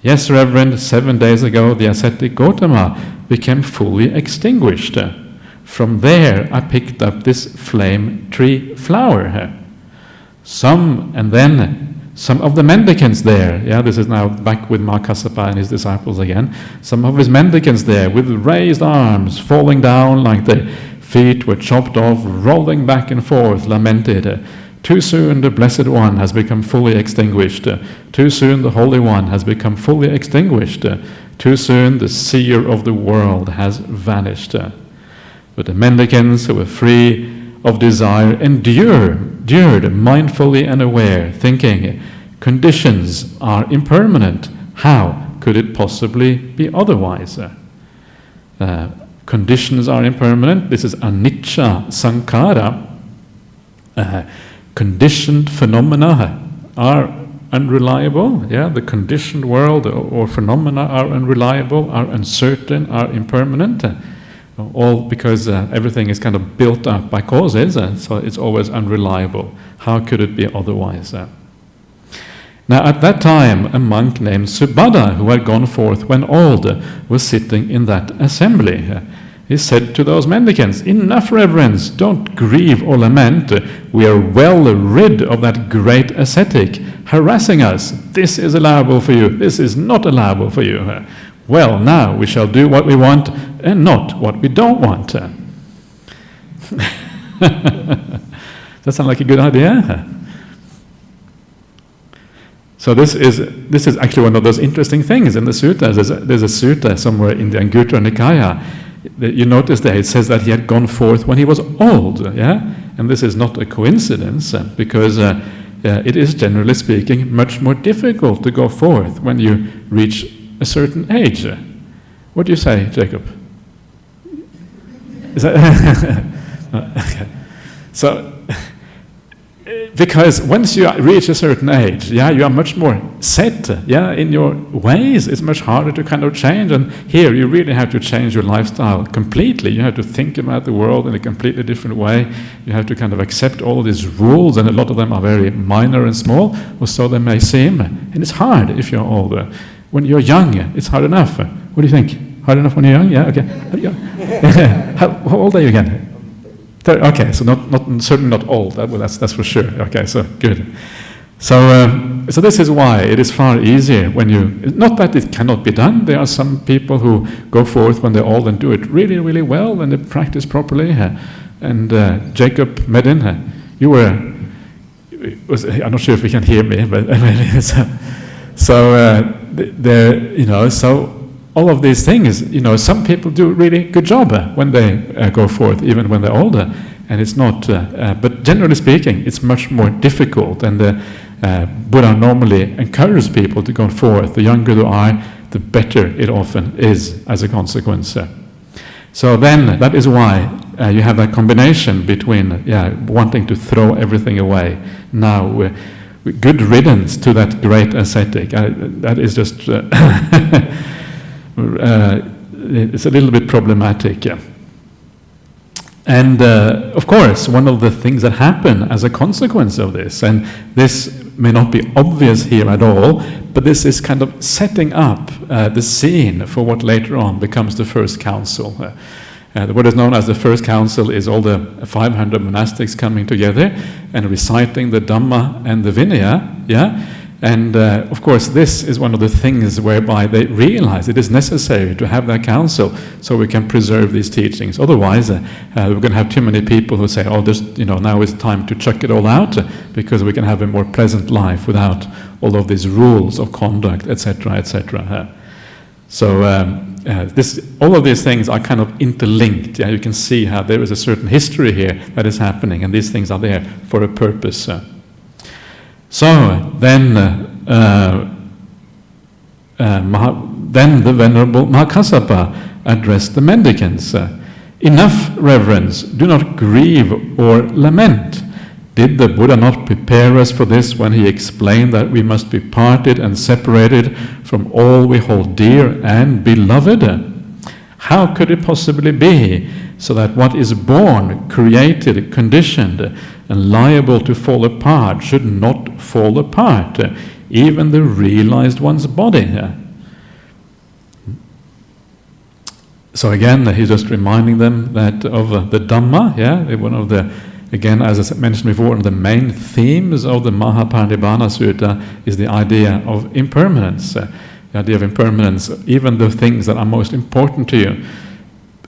"Yes, Reverend, 7 days ago the ascetic Gautama became fully extinguished. From there I picked up this flame tree flower. Some of the mendicants there," this is now back with Mahakassapa and his disciples again, "some of his mendicants there with raised arms, falling down like the feet were chopped off, rolling back and forth, lamented, 'Too soon the Blessed One has become fully extinguished. Too soon the Holy One has become fully extinguished. Too soon the seer of the world has vanished.' But the mendicants who were free of desire endured mindfully and aware, thinking, 'Conditions are impermanent. How could it possibly be otherwise?' Conditions are impermanent. This is anicca sankhara. Conditioned phenomena are unreliable. The conditioned world or phenomena are unreliable, are uncertain, are impermanent. All because everything is kind of built up by causes, so it's always unreliable. How could it be otherwise? Now at that time, a monk named Subhadda, who had gone forth when old, was sitting in that assembly. He said to those mendicants, "Enough reverence, don't grieve or lament. We are well rid of that great ascetic harassing us. This is allowable for you, this is not allowable for you. Well, now we shall do what we want and not what we don't want." That sounds like a good idea. So this is actually one of those interesting things in the suttas. There's a sutta somewhere in the Anguttara Nikaya. You notice there it says that he had gone forth when he was old, yeah? And this is not a coincidence, because it is, generally speaking, much more difficult to go forth when you reach a certain age. What do you say, Jacob? Is that okay. So, because once you reach a certain age, yeah, you are much more set, yeah, in your ways. It's much harder to kind of change. And here, you really have to change your lifestyle completely. You have to think about the world in a completely different way. You have to kind of accept all of these rules, and a lot of them are very minor and small, or so they may seem. And it's hard if you're older. When you're young, it's hard enough. What do you think? Hard enough when you're young? Yeah, okay. How old are you again? Okay, so certainly not old. That's for sure. Okay, so good. So this is why it is far easier when you. Not that it cannot be done. There are some people who go forth when they're old and do it really, really well when they practice properly. And Jacob Medin, you were. I'm not sure if you can hear me, but so all of these things, some people do a really good job when they go forth, even when they're older, and it's not. But generally speaking, it's much more difficult, and Buddha normally encourages people to go forth. The younger you are, the better it often is as a consequence. So then, that is why you have that combination between wanting to throw everything away. Now, good riddance to that great ascetic. That is just. It's a little bit problematic, yeah. And of course, one of the things that happen as a consequence of this, and this may not be obvious here at all, but this is kind of setting up the scene for what later on becomes the first council. What is known as the first council is all the 500 monastics coming together and reciting the Dhamma and the Vinaya, yeah. And of course, this is one of the things whereby they realize it is necessary to have that council so we can preserve these teachings. Otherwise, we're going to have too many people who say, "Oh, now it's time to chuck it all out because we can have a more pleasant life without all of these rules of conduct, etc., etc." So all of these things are kind of interlinked. Yeah? You can see how there is a certain history here that is happening, and these things are there for a purpose. So then the Venerable Kassapa addressed the mendicants. "Enough reverence, do not grieve or lament. Did the Buddha not prepare us for this when he explained that we must be parted and separated from all we hold dear and beloved? How could it possibly be so that what is born, created, conditioned, and liable to fall apart should not fall apart, even the realized one's body?" So again, he's just reminding them that of the Dhamma, one of the, again, as I mentioned before, one of the main themes of the Mahaparinibbana Sutta is the idea of impermanence. The idea of impermanence, even the things that are most important to you.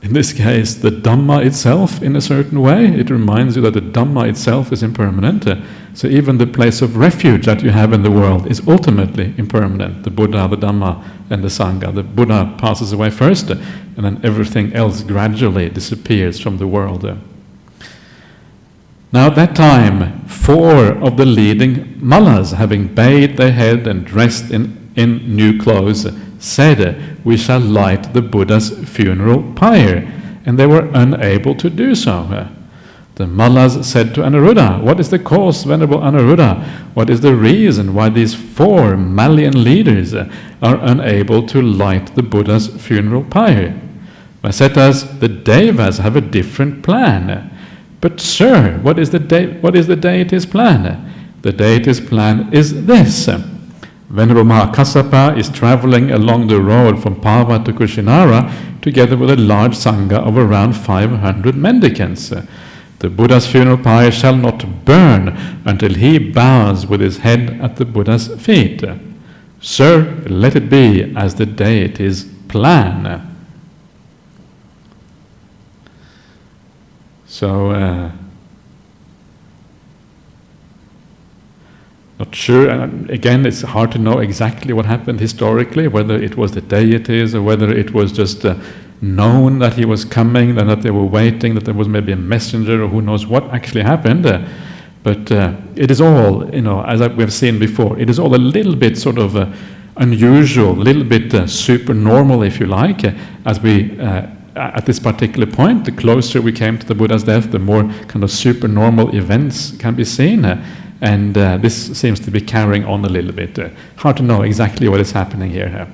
In this case, the Dhamma itself, in a certain way, it reminds you that the Dhamma itself is impermanent. So even the place of refuge that you have in the world is ultimately impermanent. The Buddha, the Dhamma, and the Sangha. The Buddha passes away first, and then everything else gradually disappears from the world. Now at that time, 4 of the leading Mallas, having bathed their head and dressed in new clothes, said, "We shall light the Buddha's funeral pyre," and they were unable to do so. The Mallas said to Anuruddha, "What is the cause, Venerable Anuruddha? What is the reason why these 4 Malian leaders are unable to light the Buddha's funeral pyre?" Vasetas, the Devas have a different plan. But sir, what is the deity's plan? The deity's plan is this. Venerable Maha Kassapa is traveling along the road from Pava to Kushinara together with a large sangha of around 500 mendicants. The Buddha's funeral pyre shall not burn until he bows with his head at the Buddha's feet. Sir, let it be as the deity's plan. So, not sure, and again it's hard to know exactly what happened historically, whether it was the deities or whether it was just known that he was coming and that they were waiting, that there was maybe a messenger or who knows what actually happened. But it is all, as we've seen before, it is all a little bit sort of unusual, a little bit super normal, if you like, as we, at this particular point, the closer we came to the Buddha's death, the more kind of super normal events can be seen. And this seems to be carrying on a little bit. Hard to know exactly what is happening here.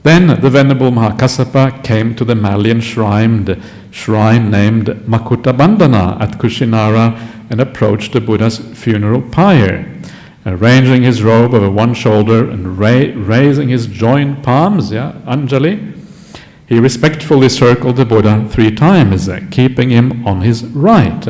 Then the Venerable Maha Kassapa came to the Malian shrine named Makutta Bandhana at Kushinara and approached the Buddha's funeral pyre. Arranging his robe over one shoulder and raising his joined palms, Anjali, he respectfully circled the Buddha 3 times, keeping him on his right,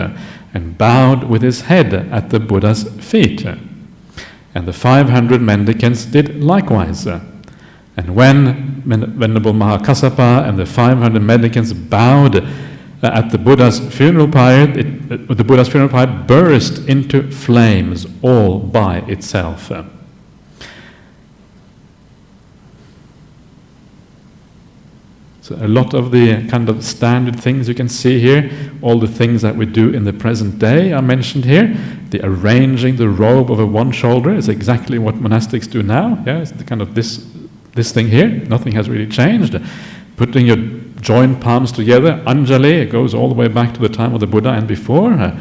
and bowed with his head at the Buddha's feet. And the 500 mendicants did likewise. And when Venerable Maha Kassapa and the 500 mendicants bowed at the Buddha's funeral pyre, the Buddha's funeral pyre burst into flames all by itself. So a lot of the kind of standard things you can see here, all the things that we do in the present day are mentioned here. The arranging the robe over one shoulder is exactly what monastics do now. It's the kind of this thing here. Nothing has really changed. Putting your joined palms together, Anjali, it goes all the way back to the time of the Buddha and before.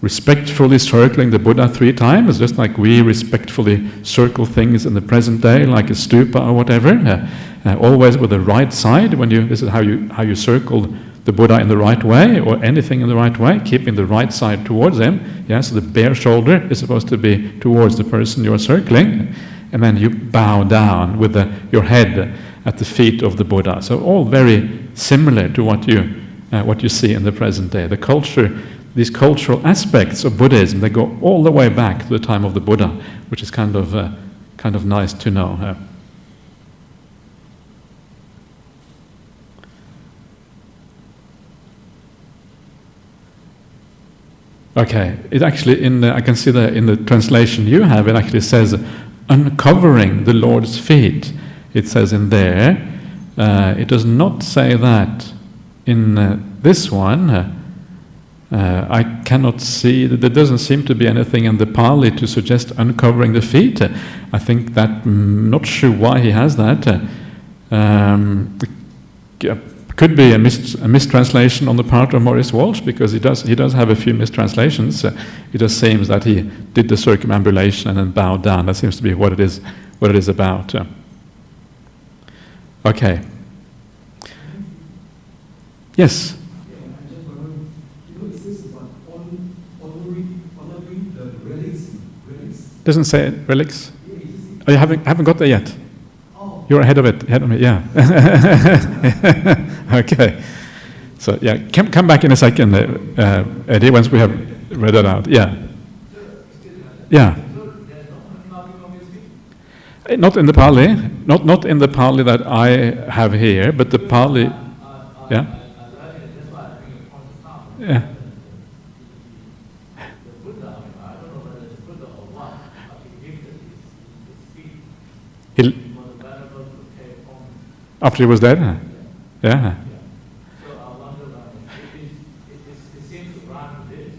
Respectfully circling the Buddha 3 times, just like we respectfully circle things in the present day, like a stupa or whatever. Always with the right side. This is how you circle the Buddha in the right way, or anything in the right way, keeping the right side towards him. So the bare shoulder is supposed to be towards the person you are circling, and then you bow down with your head at the feet of the Buddha. So all very similar to what you see in the present day. The culture, these cultural aspects of Buddhism, they go all the way back to the time of the Buddha, which is kind of nice to know. Okay, it actually I can see that in the translation you have, it actually says uncovering the Lord's feet. It says in there. It does not say that in this one. I cannot see that there doesn't seem to be anything in the Pali to suggest uncovering the feet. I think that not sure why he has that. Could be a mistranslation on the part of Maurice Walsh, because he does have a few mistranslations. It just seems that he did the circumambulation and then bowed down. That seems to be what it is about. Okay. Yes. Doesn't say relics. Oh, you haven't got there yet. You're ahead of me. Yeah. Okay. So come back in a second, Eddie. Once we have read that out. Yeah. Not in the Pali. Not in the Pali that I have here, but the Pali. Yeah. Yeah. After he was dead? Yeah. So I wonder, it seems to run this.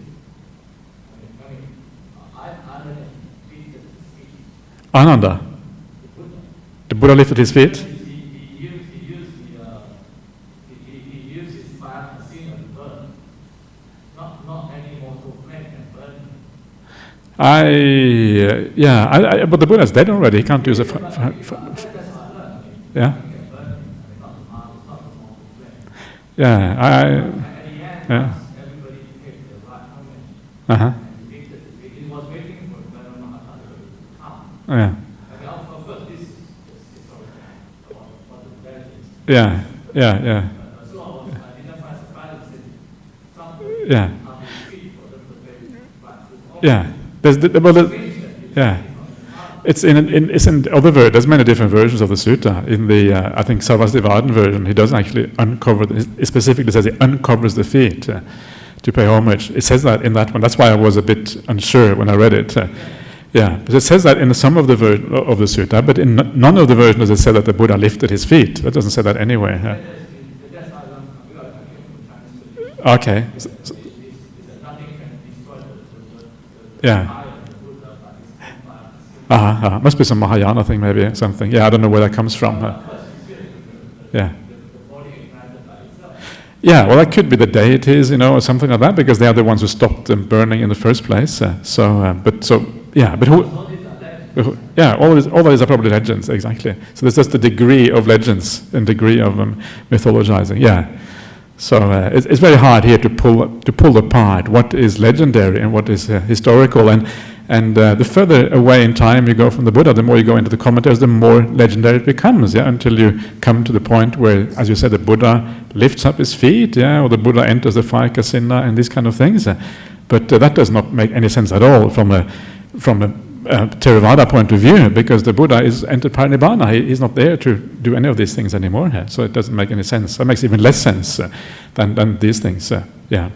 Ananda. The Buddha lifted his feet? He used his fire to sing and burn. Not any mortal flame can burn. But the Buddha is dead already. He can't use a yeah. Yeah, At the end, yeah. everybody paid the right homage. Uh-huh. And it was waiting for the Mahaparinirbana to come. Yeah. And of course, this is about what the value is. Yeah. Yeah. Yeah. So I didn't find surprising that some Yeah. have feet for them to pay, but Yeah. Yeah. It's in other versions. There's many different versions of the sutta. In the I think Sarvastivadin version, he doesn't actually uncover. It specifically says he uncovers the feet to pay homage. It says that in that one. That's why I was a bit unsure when I read it. Yeah, but it says that in some of the version of the sutta, but in none of the versions does it say that the Buddha lifted his feet. That doesn't say that anywhere. Okay. Yeah. Must be some Mahayana thing, maybe something. Yeah, I don't know where that comes from. Yeah. Yeah, well, that could be the deities, or something like that, because they are the ones who stopped them burning in the first place. But who? Yeah, all these are probably legends, exactly. So there's just a degree of legends and degree of mythologizing. Yeah. So it's very hard here to pull apart what is legendary and what is historical, and the further away in time you go from the Buddha, the more you go into the commentaries, the more legendary it becomes. Yeah, until you come to the point where, as you said, the Buddha lifts up his feet, yeah, or the Buddha enters the fire kasina and these kind of things. But that does not make any sense at all from a Theravada point of view, because the Buddha is entered Parinibbana. He's not there to do any of these things anymore. So it doesn't make any sense. That makes even less sense than these things. Yeah.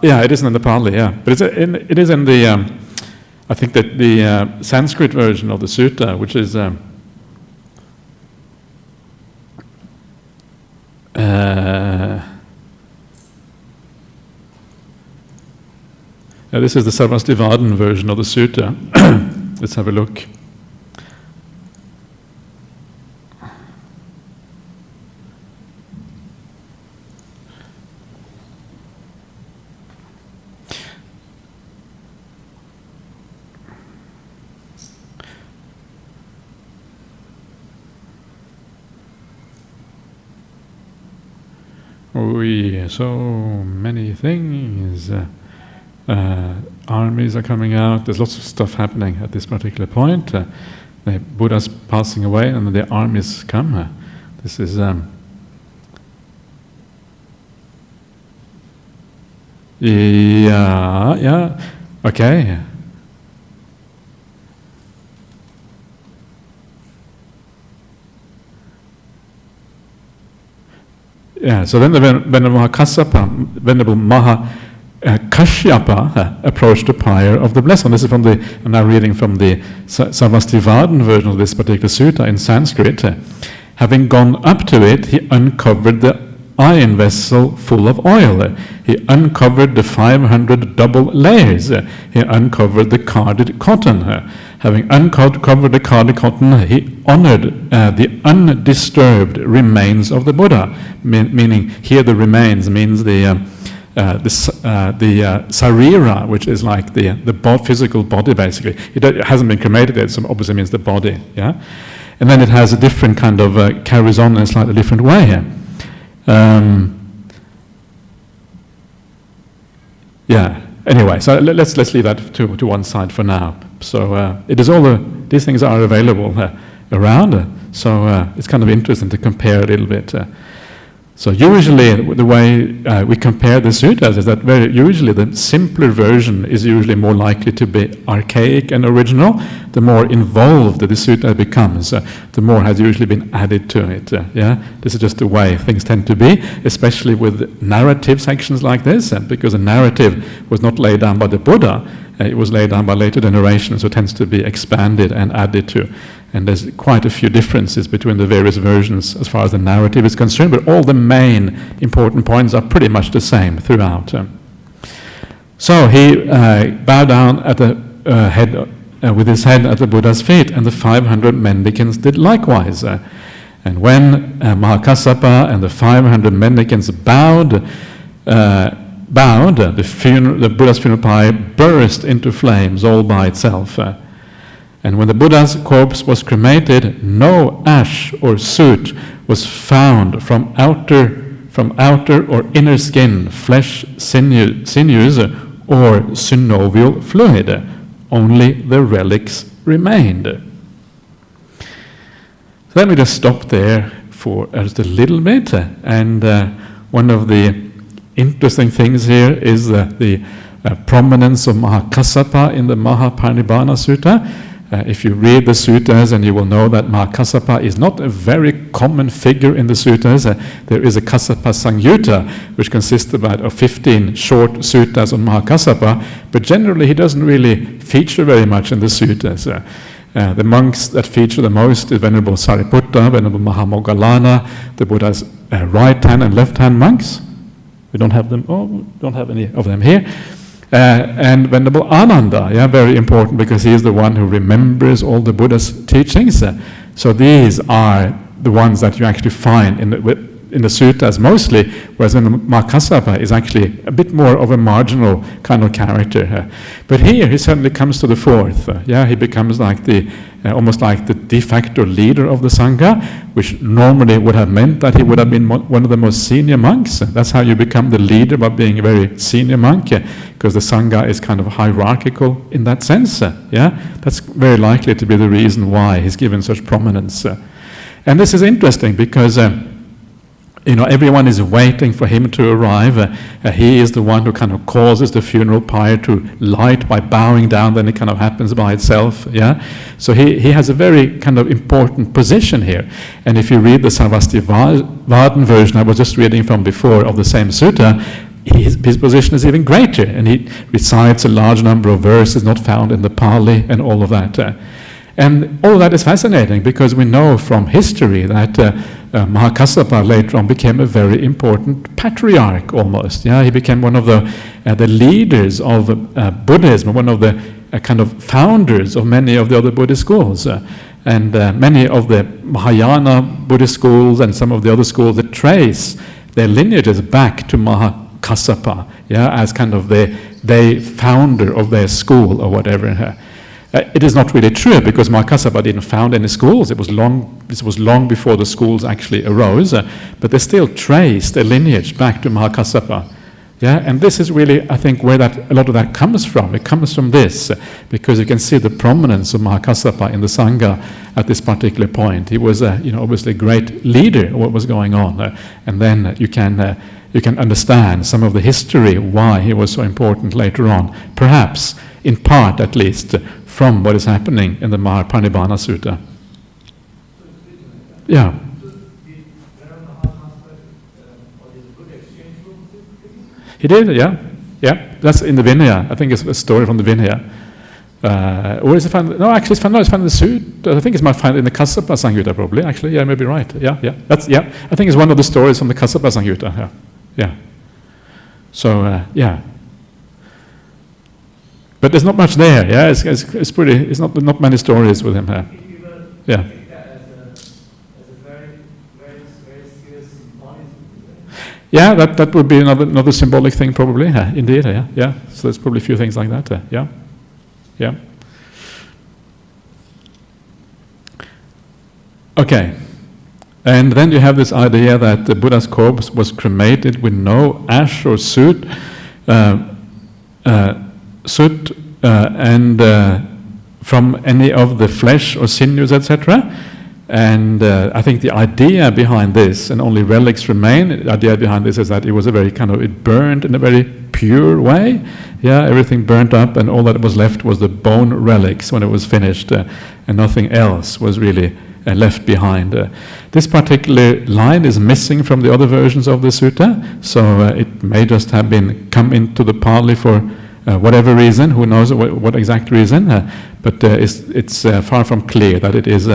Yeah, it isn't in the Pali. Yeah, but it is in the. I think that the Sanskrit version of the sutta, which is. This is the Sarvastivadin version of the sutta. Let's have a look. So many things. Armies are coming out. There's lots of stuff happening at this particular point. The Buddha's passing away, and the armies come. This is okay. Yeah. So then the Venerable Kassapa, Venerable Kassapa approached the pyre of the Blessed One. This is I'm now reading from the Sarvastivadin version of this particular sutta in Sanskrit. Having gone up to it, he uncovered the iron vessel full of oil. He uncovered the 500 double layers. He uncovered the carded cotton. Having uncovered the carded cotton, he honored the undisturbed remains of the Buddha. Meaning, here the remains means the sarira, which is like the physical body, basically. It hasn't been cremated yet, so obviously means the body. Yeah, and then it has a different kind of carries on in a slightly different way here. Anyway, so let's leave that to one side for now. So it is these things are available around. So it's kind of interesting to compare a little bit. So usually the way we compare the suttas is that usually the simpler version is usually more likely to be archaic and original. The more involved the sutta becomes, the more has usually been added to it. This is just the way things tend to be, especially with narrative sections like this, because a narrative was not laid down by the Buddha, it was laid down by later generations, so it tends to be expanded and added to. And there's quite a few differences between the various versions as far as the narrative is concerned, but all the main important points are pretty much the same throughout. So he bowed down at the head, with his head at the Buddha's feet, and the 500 mendicants did likewise. And when Mahakassapa and the 500 mendicants bowed, the Buddha's funeral pyre burst into flames all by itself. And when the Buddha's corpse was cremated, no ash or soot was found from outer or inner skin, flesh, sinews, or synovial fluid. Only the relics remained. So let me just stop there for just a little bit. And one of the interesting things here is the prominence of Kassapa in the Mahaparinibbana Sutta. If you read the suttas, and you will know that Kassapa is not a very common figure in the suttas. There is a Kassapa Sangyutta, which consists of 15 short suttas on Kassapa, but generally he doesn't really feature very much in the suttas. The monks that feature the most is Venerable Sariputta, Venerable Mahamoggallana, the Buddha's right hand and left hand monks. We don't have them. Don't have any of them here. And Venerable Ananda, very important, because he is the one who remembers all the Buddha's teachings. So these are the ones that you actually find in the suttas mostly, whereas Kassapa is actually a bit more of a marginal kind of character. But here he suddenly comes to the fourth. He becomes like almost like the de facto leader of the Sangha, which normally would have meant that he would have been one of the most senior monks. That's how you become the leader, by being a very senior monk, because the Sangha is kind of hierarchical in that sense. That's very likely to be the reason why he's given such prominence. And this is interesting because everyone is waiting for him to arrive. He is the one who kind of causes the funeral pyre to light by bowing down, then it kind of happens by itself. So he has a very kind of important position here. And if you read the Sarvastivadin version I was just reading from before of the same sutta, his position is even greater, and he recites a large number of verses not found in the Pali and all of that. And all of that is fascinating, because we know from history that Kassapa later on became a very important patriarch almost. He became one of the leaders of Buddhism, one of the kind of founders of many of the other Buddhist schools. And many of the Mahayana Buddhist schools and some of the other schools that trace their lineages back to Kassapa, as kind of the founder of their school or whatever. It is not really true, because Kassapa didn't found any schools. This was long before the schools actually arose, but they still trace their lineage back to Kassapa. And this is really, I think, where a lot of that comes from. It comes from this, because you can see the prominence of Kassapa in the Sangha at this particular point. He was, obviously a great leader of what was going on, and then you can understand some of the history why he was so important later on, perhaps in part at least from what is happening in the Mahaparinibbana Sutta. He did, yeah. That's in the Vinaya. I think it's a story from the Vinaya. Or is it found? No, actually, it's found in the Sutta. I think it's might find in the Kassapa Sangyutta, probably. Actually, yeah, maybe right. Yeah. I think it's one of the stories from the Kassapa Sangyutta. Yeah. So, but there's not much there. It's pretty. It's not many stories with him here. Yeah. Yeah, that would be another symbolic thing, probably. Indeed, yeah. So there's probably a few things like that. Yeah. Okay. And then you have this idea that the Buddha's corpse was cremated with no ash or soot, and from any of the flesh or sinews, etc. And I think the idea behind this, and only relics remain, the idea behind this is that it was it burned in a very pure way. Everything burnt up, and all that was left was the bone relics when it was finished, and nothing else was really left behind. This particular line is missing from the other versions of the sutta, so it may just have come into the Pali for whatever reason, who knows what exact reason, but it's far from clear that it is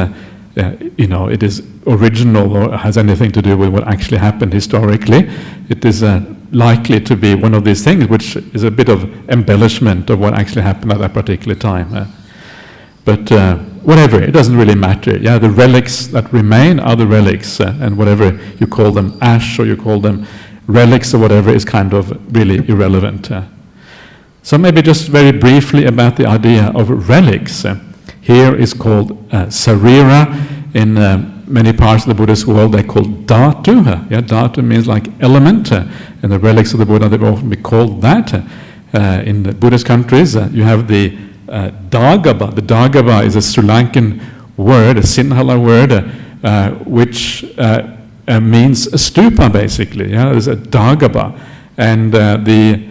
it is original or has anything to do with what actually happened historically. It is likely to be one of these things which is a bit of embellishment of what actually happened at that particular time. But whatever, it doesn't really matter. The relics that remain are the relics, and whatever you call them, ash or you call them relics or whatever, is kind of really irrelevant. So maybe just very briefly about the idea of relics. here is called sarira. In many parts of the Buddhist world, they're called dhatu. Dhatu means like element, and the relics of the Buddha, they will often be called that. In the Buddhist countries, you have the Dagaba. The Dagaba is a Sri Lankan word, a Sinhala word, which means a stupa, basically. There's a Dagaba. And the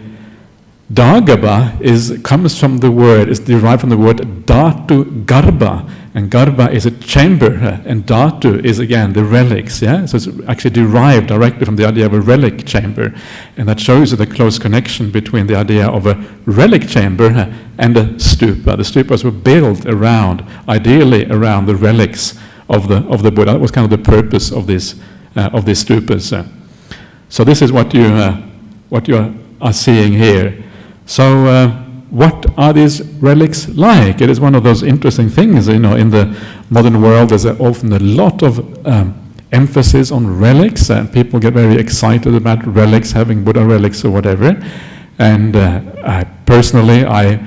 Dagaba comes from the word, it's derived from the word Dhatu Garbha. And Garbha is a chamber, and Dhatu is again the relics, So it's actually derived directly from the idea of a relic chamber. And that shows you the close connection between the idea of a relic chamber and a stupa. The stupas were built ideally around the relics of the Buddha. That was kind of the purpose of these stupas. So this is what you are seeing here. So what are these relics like? It is one of those interesting things, in the modern world there's often a lot of emphasis on relics, and people get very excited about relics, having Buddha relics or whatever. And personally, I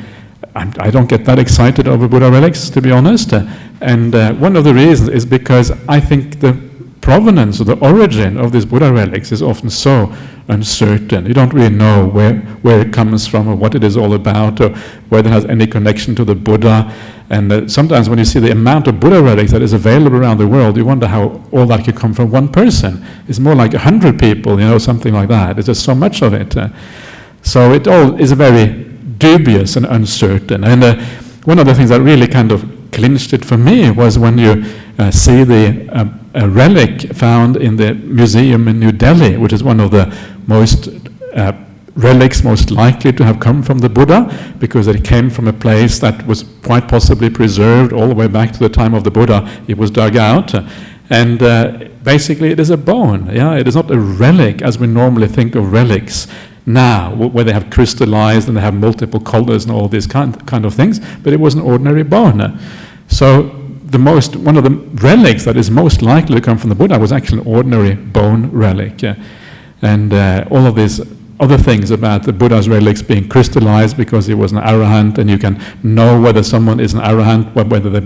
don't get that excited over Buddha relics, to be honest. And one of the reasons is because I think the provenance or the origin of these Buddha relics is often so uncertain. You don't really know where it comes from or what it is all about or whether it has any connection to the Buddha. And sometimes when you see the amount of Buddha relics that is available around the world, you wonder how all that could come from one person. It's more like 100 people, something like that. There's just so much of it. So it all is very dubious and uncertain. And one of the things that really kind of clinched it for me was when you see the relic found in the museum in New Delhi, which is one of the most relics most likely to have come from the Buddha, because it came from a place that was quite possibly preserved all the way back to the time of the Buddha. It was dug out, and basically it is a bone. It is not a relic as we normally think of relics now, where they have crystallized and they have multiple colors and all these kind of things, but it was an ordinary bone. So one of the relics that is most likely to come from the Buddha was actually an ordinary bone relic. And all of these other things about the Buddha's relics being crystallized because he was an arahant, and you can know whether someone is an arahant, whether the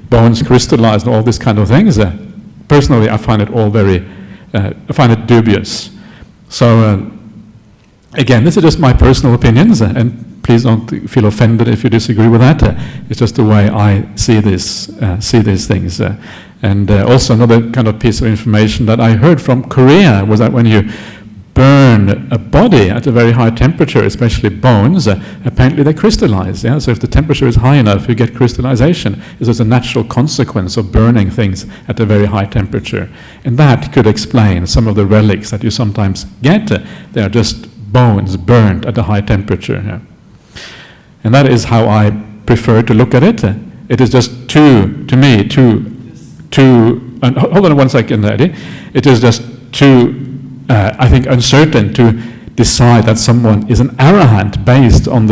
bones crystallized and all these kind of things. Personally, I find it all I find it dubious. So again, this is just my personal opinions, and please don't feel offended if you disagree with that. It's just the way I see these things. And also another kind of piece of information that I heard from Korea was that when you burn a body at a very high temperature, especially bones, apparently they crystallize. So if the temperature is high enough, you get crystallization. It's just a natural consequence of burning things at a very high temperature. And that could explain some of the relics that you sometimes get. They are just bones burned at a high temperature. And that is how I prefer to look at it. It is just hold on one second, Eddie. It is just too, I think, uncertain to decide that someone is an arahant based on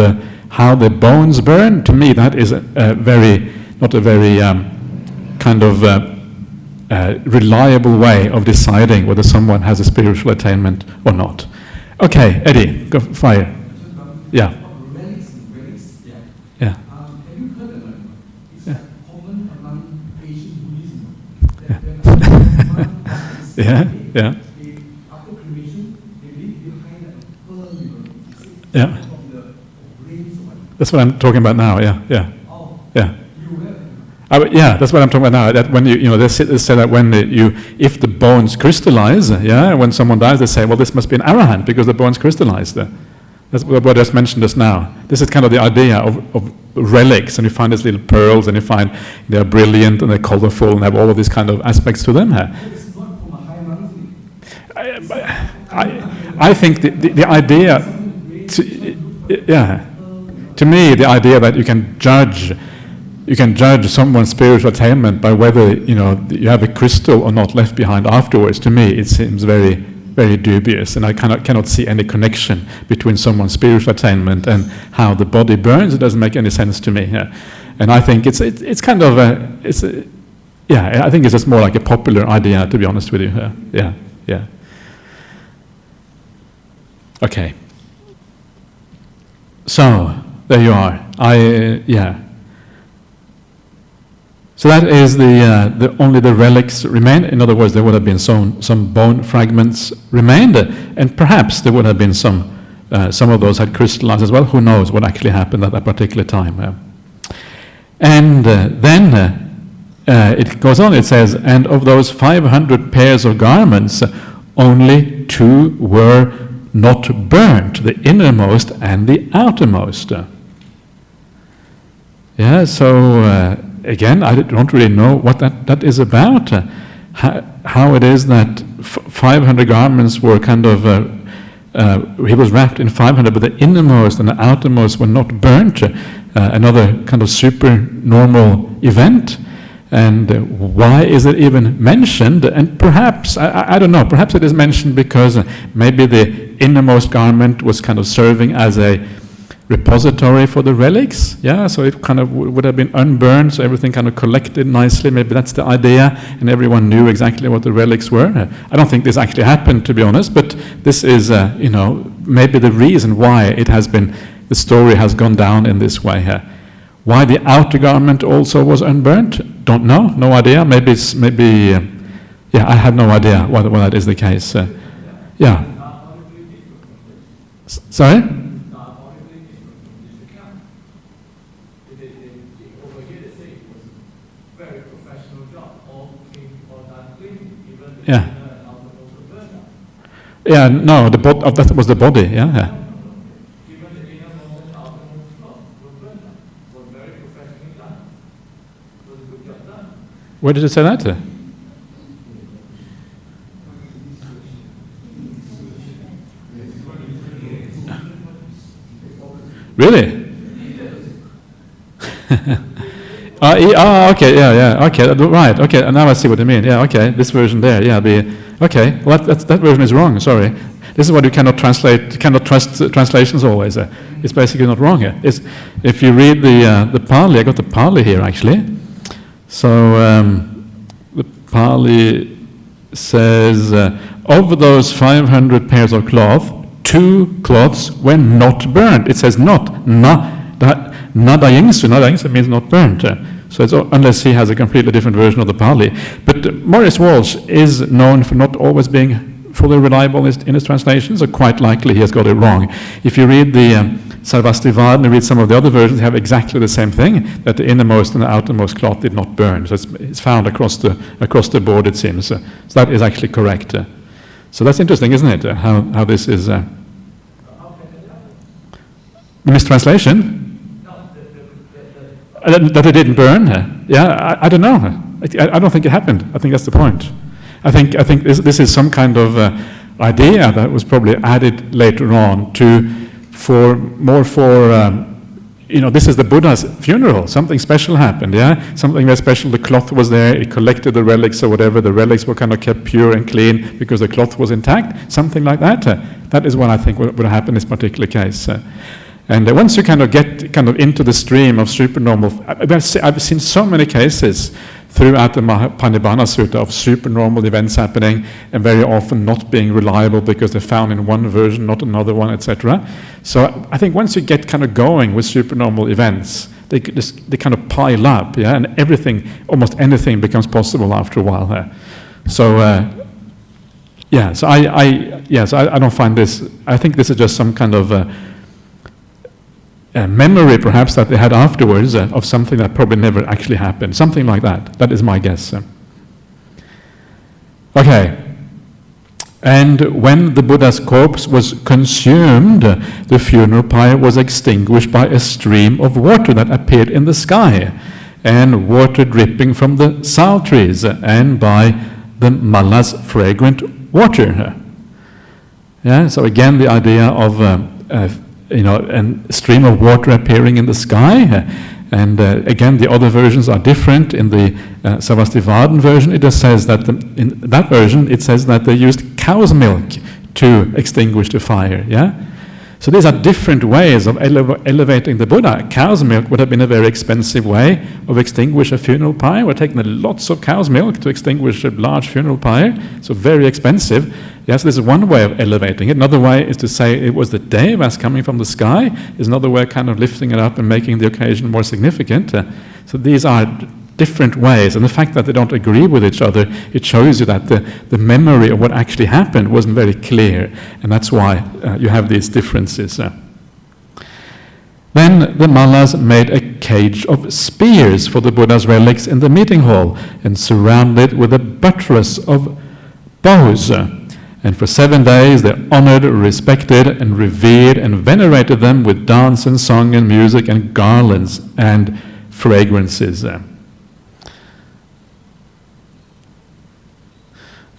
how the bones burn. To me, that is not a very kind of reliable way of deciding whether someone has a spiritual attainment or not. Okay, Eddie, go fire. Yeah. Yeah. Have you heard of it? It's common among Asian Buddhism. Yeah. After cremation, they leave behind a pearl. Yeah. From the brains or what? That's what I'm talking about now. Yeah. Oh. Yeah. You have. Yeah, that's what I'm talking about now. That when they say that when if the bones crystallize, when someone dies, they say, well, this must be an arahant because the bones crystallized. That's what I just mentioned just now. This is kind of the idea of relics, and you find these little pearls, and you find they're brilliant and they're colorful and have all of these kind of aspects to them. It's not from a high mountain. I think the idea, to me, the idea that you can judge someone's spiritual attainment by whether you have a crystal or not left behind afterwards. To me, it seems very, very dubious, and I cannot see any connection between someone's spiritual attainment and how the body burns. It doesn't make any sense to me. And I think it's kind of I think it's just more like a popular idea, to be honest with you. Yeah. Okay. So there you are. So that is only the relics remain. In other words, there would have been some bone fragments remained, and perhaps there would have been some of those had crystallized as well. Who knows what actually happened at that particular time? And then it goes on. It says, and of those 500 pairs of garments, only 2 were not burnt, the innermost and the outermost. Yeah. So. Again, I don't really know what that is about. How it is that 500 garments were kind of, he was wrapped in 500, but the innermost and the outermost were not burnt. Another kind of super normal event. And why is it even mentioned? And perhaps, I don't know, perhaps it is mentioned because maybe the innermost garment was kind of serving as a repository for the relics, yeah, so it kind of would have been unburned, so everything kind of collected nicely. Maybe that's the idea, and everyone knew exactly what the relics were. I don't think this actually happened, to be honest, but this is, maybe the reason why it has been, the story has gone down in this way here. Why the outer garment also was unburnt? Don't know, no idea. Maybe, I have no idea why that is the case. Yeah. Sorry? Yeah. Yeah. No, that was the body. Yeah. Where did it say that? Really? Okay, yeah, okay, right, okay, now I see what you mean. Yeah, okay, this version there, yeah, okay, well, that version is wrong, sorry. This is what you cannot translate, cannot trust translations always. It's basically not wrong here. If you read the Pali, I got the Pali here actually. So the Pali says, of those 500 pairs of cloth, 2 cloths were not burned. It says not, Nadayingsu means not burnt. So it's, unless he has a completely different version of the Pali. But Maurice Walsh is known for not always being fully reliable in his translations, so quite likely he has got it wrong. If you read the Sarvastivada and read some of the other versions, they have exactly the same thing, that the innermost and the outermost cloth did not burn. So it's found across the board, it seems. So that is actually correct. So that's interesting, isn't it? How this is mistranslation. That it didn't burn? Yeah, I don't know. I don't think it happened. I think that's the point. I think this is some kind of idea that was probably added later on this is the Buddha's funeral. Something special happened, yeah? Something very special. The cloth was there. It collected the relics or whatever. The relics were kind of kept pure and clean because the cloth was intact. Something like that. That is what I think would happen in this particular case. And once you kind of get into the stream of supernormal, I've seen so many cases throughout the Mahaparinibbana Sutta of supernormal events happening and very often not being reliable because they're found in one version, not another one, etc. So I think once you get kind of going with supernormal events, they kind of pile up, yeah, and everything, almost anything becomes possible after a while. So I don't find this. I think this is just some kind of memory, perhaps, that they had afterwards of something that probably never actually happened. Something like that. That is my guess. Okay. And when the Buddha's corpse was consumed, the funeral pyre was extinguished by a stream of water that appeared in the sky, and water dripping from the sal trees, and by the Mala's fragrant water. Yeah. So again, the idea of a stream of water appearing in the sky. And again, the other versions are different. In the Sarvastivadin version, it just says that in that version, it says that they used cow's milk to extinguish the fire. Yeah. So these are different ways of elevating the Buddha. Cow's milk would have been a very expensive way of extinguish a funeral pyre. We're taking lots of cow's milk to extinguish a large funeral pyre. So very expensive. Yes, this is one way of elevating it. Another way is to say it was the devas coming from the sky. Is another way of kind of lifting it up and making the occasion more significant. So these are different ways. And the fact that they don't agree with each other, it shows you that the memory of what actually happened wasn't very clear. And that's why you have these differences. Then the Mallas made a cage of spears for the Buddha's relics in the meeting hall and surrounded it with a buttress of bows. And for 7 days they honored, respected, and revered and venerated them with dance and song and music and garlands and fragrances.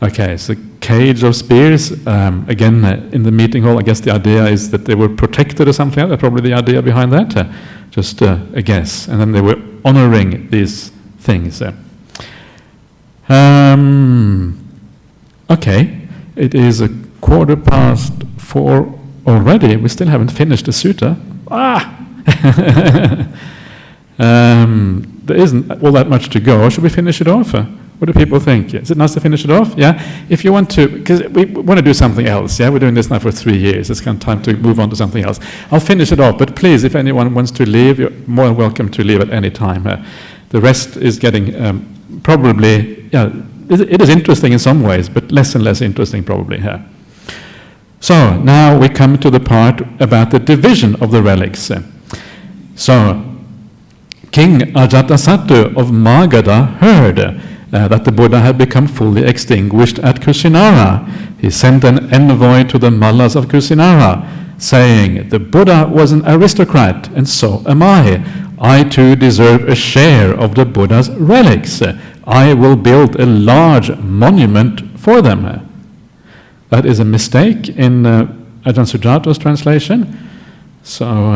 Okay, so cage of spears, again, in the meeting hall, I guess the idea is that they were protected or something like that, probably the idea behind that, just a guess. And then they were honoring these things. Okay, it is 4:15 already. We still haven't finished the sutta. There isn't all that much to go. Should we finish it off? What do people think? Is it nice to finish it off? Yeah? If you want to, because we want to do something else, yeah? We're doing this now for 3 years. It's kind of time to move on to something else. I'll finish it off, but please, if anyone wants to leave, you're more than welcome to leave at any time. The rest is getting probably, yeah, it is interesting in some ways, but less and less interesting probably. So, now we come to the part about the division of the relics. So, King Ajatasattu of Magadha heard that the Buddha had become fully extinguished at Kusinara. He sent an envoy to the Mallas of Kusinara, saying, "The Buddha was an aristocrat, and so am I. I too deserve a share of the Buddha's relics. I will build a large monument for them." That is a mistake in Ajahn Sujato's translation. So,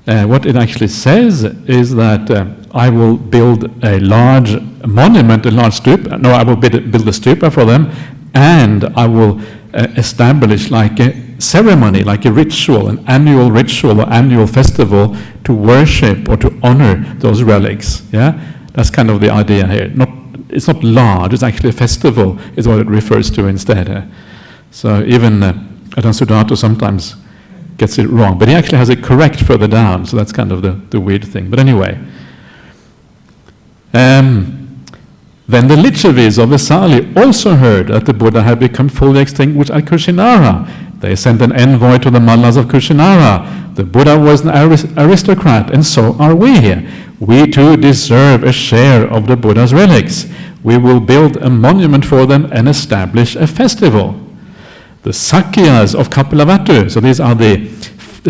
what it actually says is that I will build a large monument, a large stupa. No, I will build a stupa for them, and I will establish like a ceremony, like a ritual, an annual ritual or annual festival to worship or to honor those relics. Yeah, that's kind of the idea here. It's not large; it's actually a festival, is what it refers to instead. So even Ajahn Sujato sometimes gets it wrong, but he actually has it correct further down, so that's kind of the weird thing. But anyway, then the Lichavis of Vesali also heard that the Buddha had become fully extinguished at Kusinara. They sent an envoy to the Mallas of Kusinara. The Buddha was an aristocrat, and so are we. We too deserve a share of the Buddha's relics. We will build a monument for them and establish a festival. The Sakyas of Kapilavatthu, so this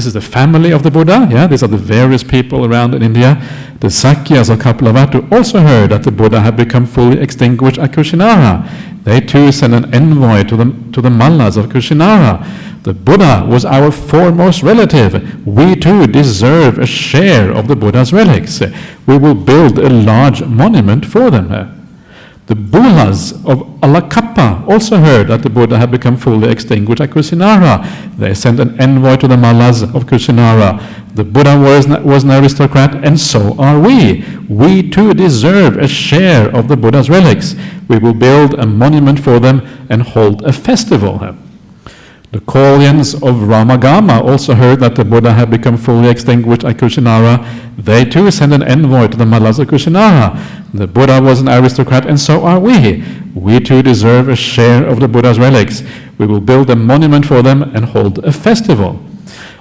is the family of the Buddha, yeah, these are the various people around in India. The Sakyas of Kapilavatthu also heard that the Buddha had become fully extinguished at Kusinara. They too sent an envoy to the Mallas of Kusinara. The Buddha was our foremost relative. We too deserve a share of the Buddha's relics. We will build a large monument for them. The Bulas of Alakappa also heard that the Buddha had become fully extinguished at Kusinara. They sent an envoy to the Mallas of Kusinara. The Buddha was an aristocrat, and so are we. We too deserve a share of the Buddha's relics. We will build a monument for them and hold a festival. The Kaulians of Ramagama also heard that the Buddha had become fully extinguished at Kusinara. They too sent an envoy to the Mallas of Kusinara. The Buddha was an aristocrat, and so are we. We too deserve a share of the Buddha's relics. We will build a monument for them and hold a festival.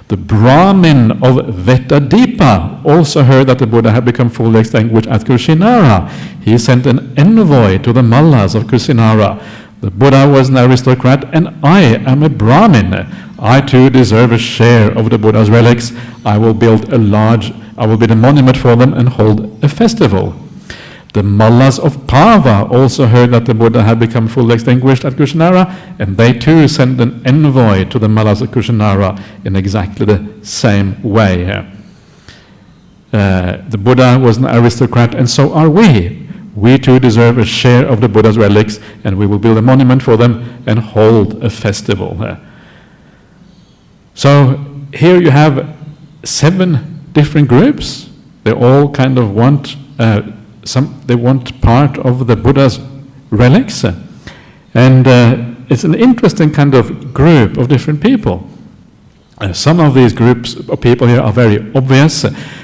The Brahmin of Vetadipa also heard that the Buddha had become fully extinguished at Kusinara. He sent an envoy to the Mallas of Kusinara. The Buddha was an aristocrat, and I am a Brahmin. I too deserve a share of the Buddha's relics. I will build a monument for them and hold a festival. The Mallas of Pava also heard that the Buddha had become fully extinguished at Kusinara, and they too sent an envoy to the Mallas of Kusinara in exactly the same way. The Buddha was an aristocrat, and so are we. We too deserve a share of the Buddha's relics, and we will build a monument for them and hold a festival. So here you have 7 different groups. They all kind of want they want part of the Buddha's relics, and it's an interesting kind of group of different people. Some of these groups of people here are very obvious.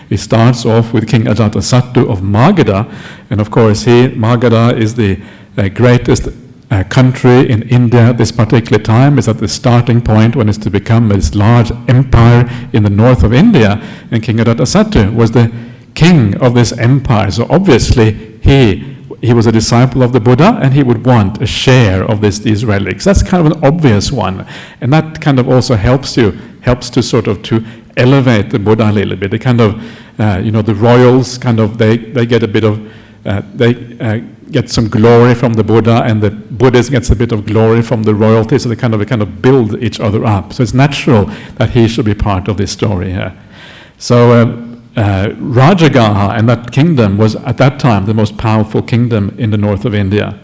He starts off with King Ajatasattu of Magadha, and of course Magadha is the greatest country in India at this particular time. It's at the starting point when it's to become this large empire in the north of India, and King Ajatasattu was the king of this empire. So obviously he was a disciple of the Buddha, and he would want a share of these relics. That's kind of an obvious one, and that kind of also helps to sort of to elevate the Buddha a little bit. They kind of, the royals kind of they get a bit of get some glory from the Buddha, and the Buddhist gets a bit of glory from the royalty. So they kind of build each other up. So it's natural that he should be part of this story here. So. Rajagaha and that kingdom was at that time the most powerful kingdom in the north of India.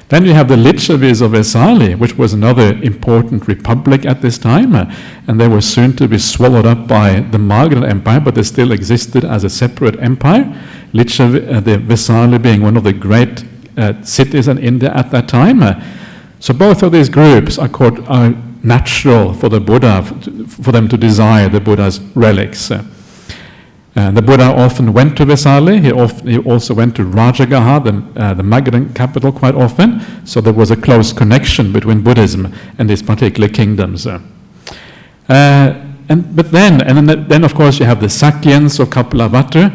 Then you have the Lichavis of Vesali, which was another important republic at this time, and they were soon to be swallowed up by the Magadha Empire, but they still existed as a separate empire. The Vesali being one of the great cities in India at that time. So both of these groups are natural for the Buddha, for them to desire the Buddha's relics. The Buddha often went to Vesali. He also went to Rajagaha, the Magadhan capital, quite often. So there was a close connection between Buddhism and these particular kingdoms. Then of course you have the Sakyans of Kapilavatthu.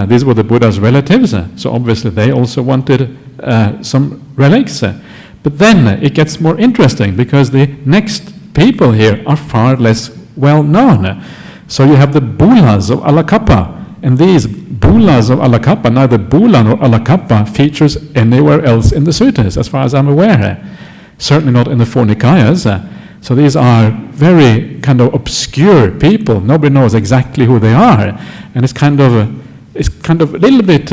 These were the Buddha's relatives. So obviously they also wanted some relics. But then it gets more interesting, because the next people here are far less well known. So you have the Bulas of Alakappa, and these Bulas of Alakappa, neither Bula nor Alakappa features anywhere else in the suttas, as far as I'm aware. Certainly not in the four Nikayas. So these are very kind of obscure people. Nobody knows exactly who they are, and it's kind of a little bit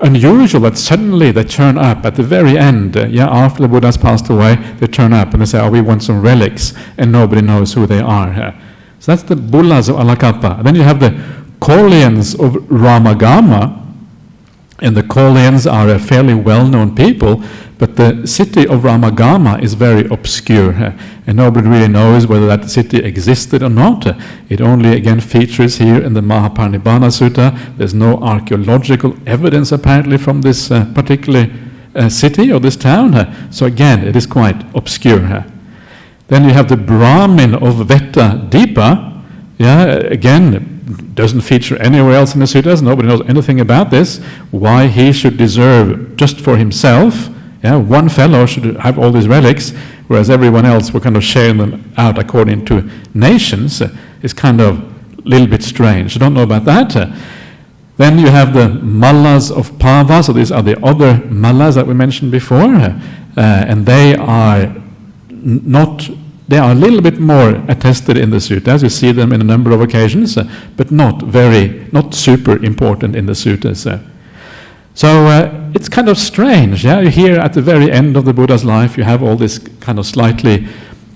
unusual that suddenly they turn up at the very end. After the Buddha has passed away, they turn up and they say, "Oh, we want some relics," and nobody knows who they are. So that's the Bulas of Alakappa. Then you have the Kaulians of Ramagama, and the Kaulians are a fairly well-known people, but the city of Ramagama is very obscure, and nobody really knows whether that city existed or not. It only again features here in the Mahaparinibbana Sutta. There's no archaeological evidence apparently from this particular city or this town, so again it is quite obscure. Then you have the Brahmin of Vetta Deepa. Again, doesn't feature anywhere else in the suttas. Nobody knows anything about this. Why he should deserve just for himself. One fellow should have all these relics, whereas everyone else were kind of sharing them out according to nations. Is kind of a little bit strange. I don't know about that. Then you have the Mallas of Pava. So these are the other Mallas that we mentioned before, and they are a little bit more attested in the suttas. You see them in a number of occasions, but not super important in the suttas. So it's kind of strange. You hear at the very end of the Buddha's life, you have all these kind of slightly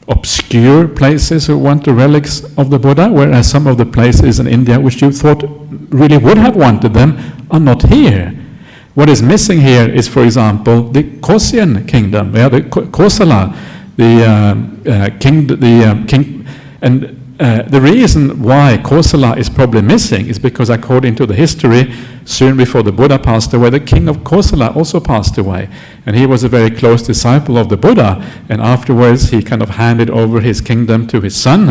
obscure places who want the relics of the Buddha, whereas some of the places in India which you thought really would have wanted them are not here. What is missing here is, for example, the Kosyan kingdom, the Kosala. The reason why Kosala is probably missing is because, according to the history, soon before the Buddha passed away, the king of Kosala also passed away, and he was a very close disciple of the Buddha. And afterwards, he kind of handed over his kingdom to his son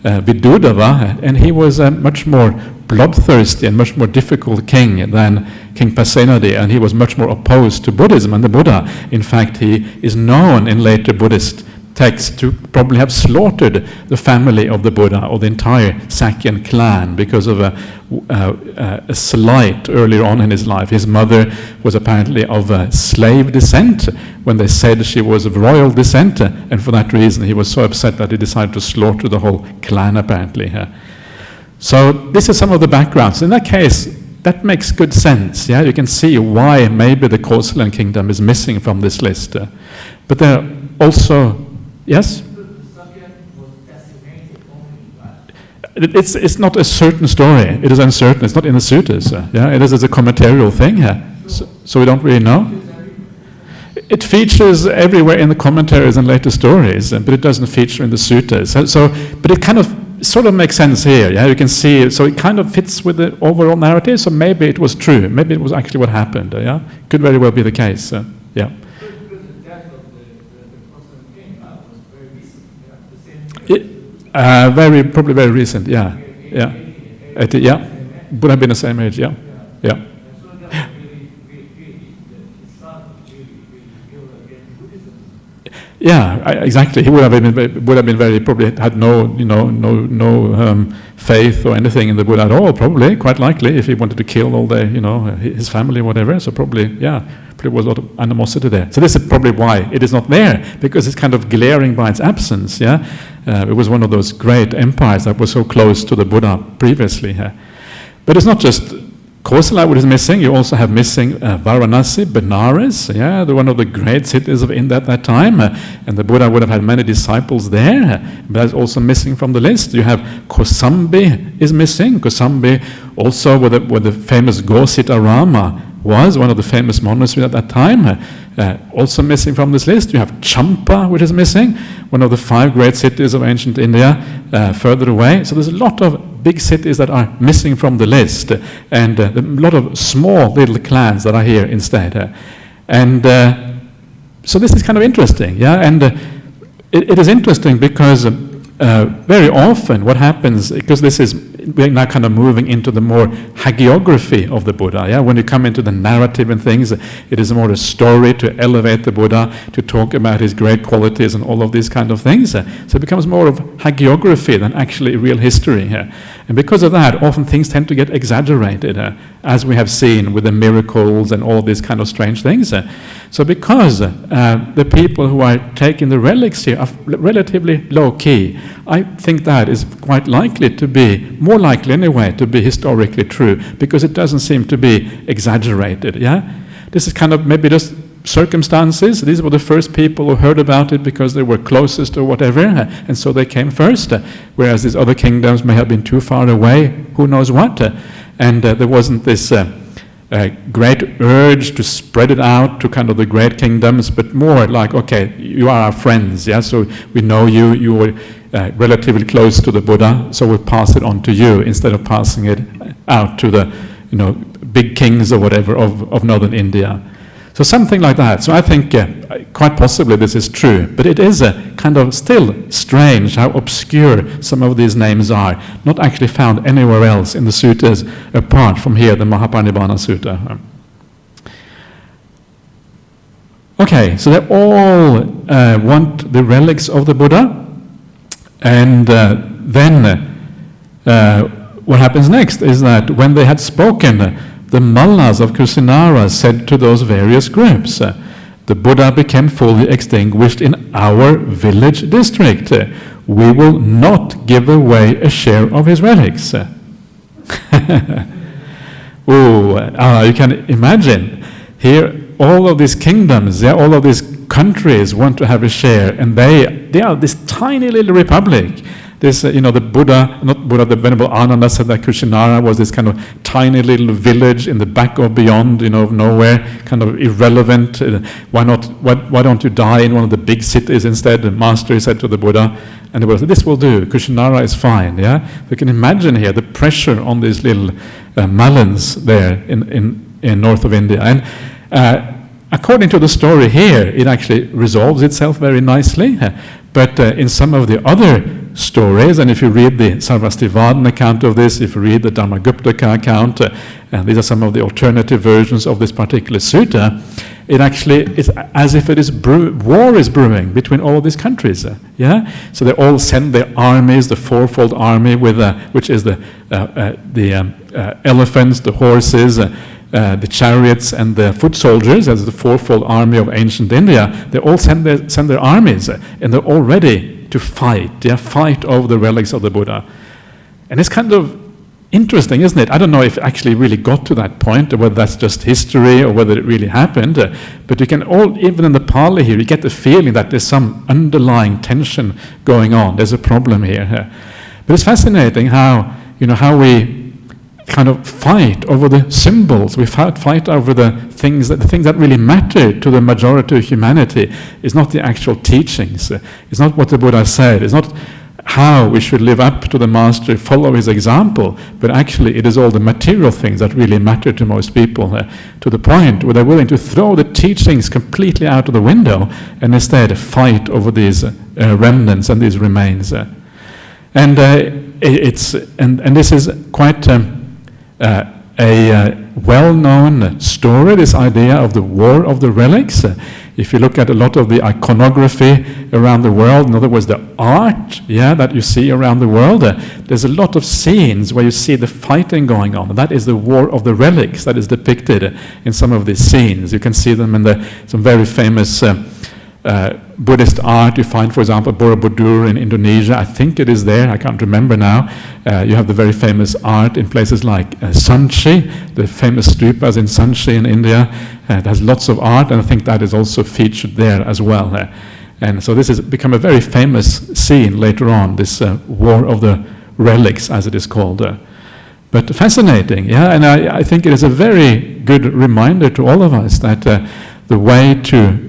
Vidudava, and he was a much more bloodthirsty and much more difficult king than King Pasenadi, and he was much more opposed to Buddhism and the Buddha. In fact, he is known in later Buddhist texts to probably have slaughtered the family of the Buddha or the entire Sakyan clan because of a slight earlier on in his life. His mother was apparently of slave descent when they said she was of royal descent, and for that reason he was so upset that he decided to slaughter the whole clan apparently. So this is some of the backgrounds. In that case, that makes good sense. You can see why maybe the Kosalan kingdom is missing from this list. But there are also, yes? It's not a certain story. It is uncertain. It's not in the suttas. It is a commentarial thing. So we don't really know. It features everywhere in the commentaries and later stories, but it doesn't feature in the suttas. But it kind of sort of makes sense here. Yeah, you can see it. So it kind of fits with the overall narrative. So maybe it was true. Maybe it was actually what happened. Yeah, could very well be the case. Yeah. Because the death of the Muslim king was very recent. Yeah, the same. Probably very recent. Yeah, yeah, 80, yeah. Would have been the same age. Yeah, yeah. And so that really, it started really build against Buddhism. Yeah, exactly. He would have been very, probably had no faith or anything in the Buddha at all. Probably, quite likely, if he wanted to kill all the, his family, or whatever. So probably, yeah, probably was a lot of animosity there. So this is probably why it is not there, because it's kind of glaring by its absence. Yeah, it was one of those great empires that was so close to the Buddha previously. But it's not just Kosala what is missing. You also have missing Varanasi, Benares. Yeah, one of the great cities of India at that time, and the Buddha would have had many disciples there. But that's also missing from the list. You have Kosambi is missing. Kosambi also where the famous Gosita Rama was, one of the famous monasteries at that time, also missing from this list. You have Champa, which is missing, one of the 5 great cities of ancient India, further away. So there's a lot of big cities that are missing from the list, and a lot of small little clans that are here instead. So this is kind of interesting, yeah. And it is interesting because very often what happens, because we're now kind of moving into the more hagiography of the Buddha. Yeah, when you come into the narrative and things, it is more a story to elevate the Buddha, to talk about his great qualities and all of these kind of things. So it becomes more of hagiography than actually real history. And because of that, often things tend to get exaggerated, as we have seen with the miracles and all these kind of strange things. So because the people who are taking the relics here are relatively low key, I think that is quite likely to be, more likely anyway, to be historically true, because it doesn't seem to be exaggerated. Yeah, this is kind of maybe just circumstances. These were the first people who heard about it because they were closest or whatever, and so they came first, whereas these other kingdoms may have been too far away, who knows what, and there wasn't this great urge to spread it out to kind of the great kingdoms, but more like, okay, you are our friends, yeah, so we know you were relatively close to the Buddha, so we'll pass it on to you instead of passing it out to the big kings or whatever of northern India. So something like that. So I think quite possibly this is true, but it is kind of still strange how obscure some of these names are, not actually found anywhere else in the suttas apart from here, the Mahaparinibbana Sutta. Okay, so they all want the relics of the Buddha, and then what happens next is that when they had spoken, the Mallas of Kusinara said to those various groups, the Buddha became fully extinguished in our village district. We will not give away a share of his relics. You can imagine here all of these kingdoms, all of these countries want to have a share, and they are this tiny little republic. This, the the Venerable Ananda said that Kusinara was this kind of tiny little village in the back or beyond, of nowhere, kind of irrelevant. Why don't you die in one of the big cities instead? The master said to the Buddha, and the Buddha said, this will do, Kusinara is fine, yeah? You can imagine here the pressure on these little Malans there in north of India. And according to the story here, it actually resolves itself very nicely, but in some of the other stories, and if you read the Sarvastivadin account of this, if you read the Dharmaguptaka account, and these are some of the alternative versions of this particular sutta, it actually is as if it is war is brewing between all these countries. Yeah, so they all send their armies, the fourfold army, which is the elephants, the horses, the chariots, and the foot soldiers, as the fourfold army of ancient India. They all send their armies, and they're all ready to fight over the relics of the Buddha. And it's kind of interesting, isn't it? I don't know if it actually really got to that point, or whether that's just history, or whether it really happened. But you can even in the Pali here, you get the feeling that there's some underlying tension going on. There's a problem here. But it's fascinating how we kind of fight over the symbols. We fight over the things that really matter to the majority of humanity. It's not the actual teachings. It's not what the Buddha said. It's not how we should live up to the master, follow his example, but actually it is all the material things that really matter to most people, to the point where they're willing to throw the teachings completely out of the window and instead fight over these remnants and these remains. And this is quite a well-known story, this idea of the War of the Relics. If you look at a lot of the iconography around the world, in other words, the art that you see around the world, there's a lot of scenes where you see the fighting going on. That is the War of the Relics that is depicted in some of these scenes. You can see them in some very famous Buddhist art. You find, for example, Borobudur in Indonesia. I think it is there. I can't remember now. You have the very famous art in places like Sanchi, the famous stupas in Sanchi in India. It has lots of art, and I think that is also featured there as well. And so this has become a very famous scene later on, this War of the Relics, as it is called. But fascinating, and I think it is a very good reminder to all of us that the way to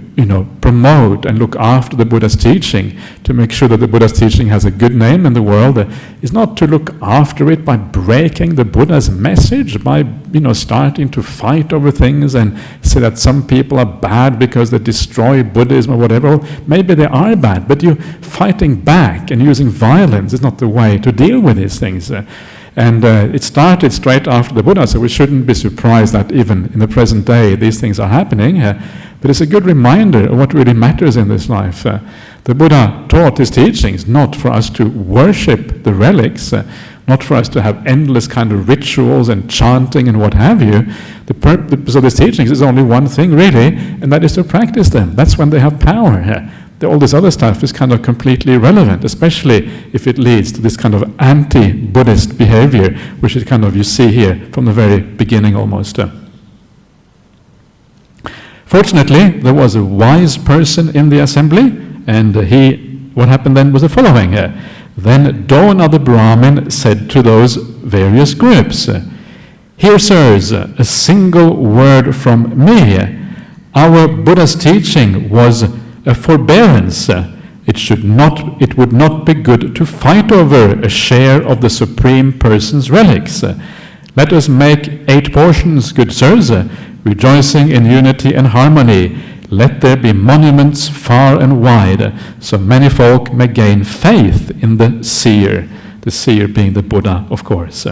promote and look after the Buddha's teaching, to make sure that the Buddha's teaching has a good name in the world, is not to look after it by breaking the Buddha's message, by starting to fight over things and say that some people are bad because they destroy Buddhism or whatever. Well, maybe they are bad, but you fighting back and using violence is not the way to deal with these things. And it started straight after the Buddha, so we shouldn't be surprised that even in the present day these things are happening. But it's a good reminder of what really matters in this life. The Buddha taught his teachings not for us to worship the relics, not for us to have endless kind of rituals and chanting and what have you. The purpose of these teachings is only one thing really, and that is to practice them. That's when they have power. All this other stuff is kind of completely irrelevant, especially if it leads to this kind of anti-Buddhist behavior, which is kind of, you see here from the very beginning almost. Fortunately, there was a wise person in the assembly, and what happened then was the following. Then Dona the Brahmin said to those various groups, "Here, sirs, a single word from me. Our Buddha's teaching was a forbearance. It would not be good to fight over a share of the Supreme Person's relics. Let us make 8 portions, good sirs, rejoicing in unity and harmony. Let there be monuments far and wide, so many folk may gain faith in the seer being the Buddha, of course."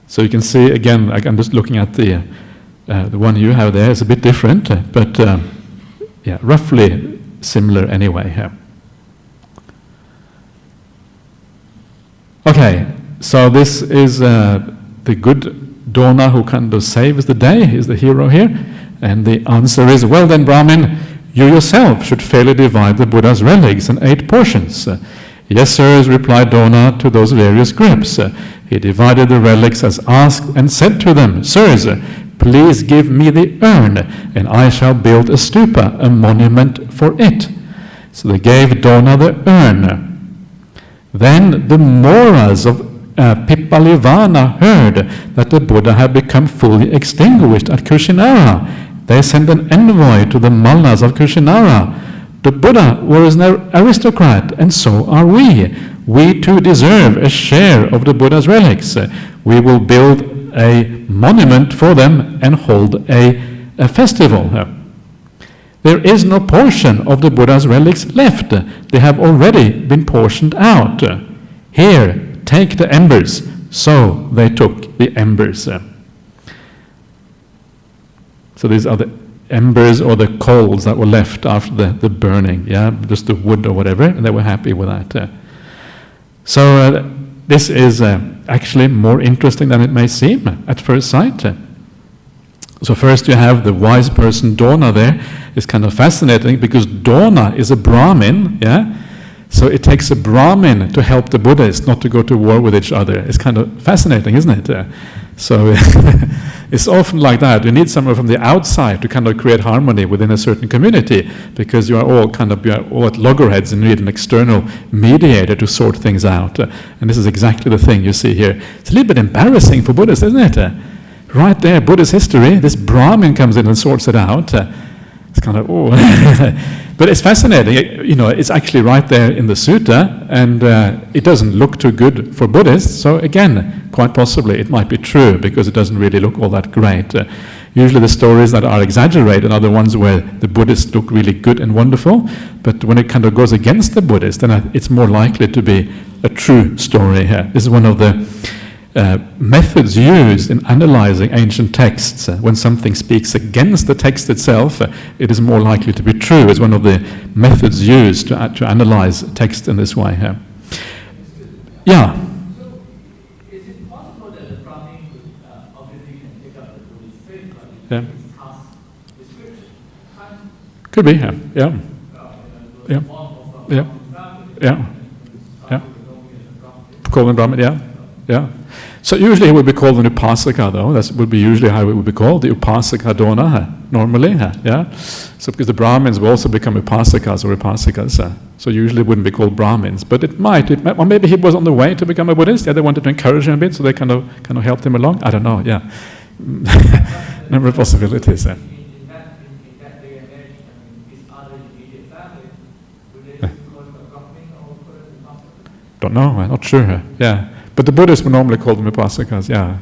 So you can see, again, I'm just looking at the one you have there is a bit different, but roughly similar anyway. Okay, so this is the good Dona who kind of saves the day, is the hero here. And the answer is, well then, Brahmin, you yourself should fairly divide the Buddha's relics in 8 portions. Yes, sirs, replied Dona to those various groups. He divided the relics as asked and said to them, "Sirs, please give me the urn, and I shall build a stupa, a monument for it." So they gave Dona the urn. Then the Moras of Pipalivana heard that the Buddha had become fully extinguished at Kushinara. They sent an envoy to the Mallas of Kushinara. "The Buddha was an aristocrat, and so are we. We too deserve a share of the Buddha's relics. We will build a monument for them and hold a festival." There is no portion of the Buddha's relics left. They have already been portioned out. "Here, take the embers." So they took the embers. So these are the embers or the coals that were left after the burning, just the wood or whatever, and they were happy with that. So this is actually more interesting than it may seem at first sight. So first you have the wise person Dona there. It's kind of fascinating because Dona is a Brahmin, so it takes a Brahmin to help the Buddhists not to go to war with each other. It's kind of fascinating, isn't it? So it's often like that. You need someone from the outside to kind of create harmony within a certain community, because you are all at loggerheads and you need an external mediator to sort things out. And this is exactly the thing you see here. It's a little bit embarrassing for Buddhists, isn't it? Right there, Buddhist history, this Brahmin comes in and sorts it out. It's kind of, But it's fascinating, it's actually right there in the sutta, and it doesn't look too good for Buddhists, so again, quite possibly it might be true, because it doesn't really look all that great. Usually the stories that are exaggerated are the ones where the Buddhists look really good and wonderful, but when it kind of goes against the Buddhist, then it's more likely to be a true story here. This is one of the methods used in analyzing ancient texts. When something speaks against the text itself, it is more likely to be true. It's one of the methods used to analyze text in this way here. Yeah. So, is it possible that the Brahmin obviously can pick up the Buddhist faith, but Yeah. it's past description? Could be, yeah. Yeah. Yeah. Yeah. Yeah. Yeah. Called them Brahmin, yeah. Yeah. So usually it would be called an upasaka, though. That would be usually how it would be called, the upasaka dona, normally, yeah. So because the Brahmins will also become upasakas or upasakas, so usually it wouldn't be called Brahmins, but it might, or maybe he was on the way to become a Buddhist. Yeah, they wanted to encourage him a bit, so they kind of helped him along. I don't know. Yeah, number of possibilities. In that day and age, his other immediate family, would they call him a Brahmin or call him a upasaka? Don't know. I'm not sure. Yeah. But the Buddhists would normally call them upasakas, yeah.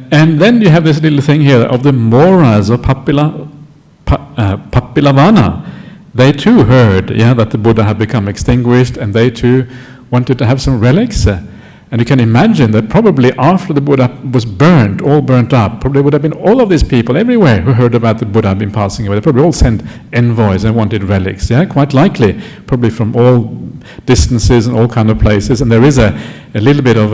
And then you have this little thing here of the Moras of Papilavana. They too heard, that the Buddha had become extinguished, and they too wanted to have some relics. And you can imagine that probably after the Buddha was all burnt up, probably would have been all of these people everywhere who heard about the Buddha had been passing away. They probably all sent envoys and wanted relics, quite likely, probably from all distances and all kind of places. And there is a little bit of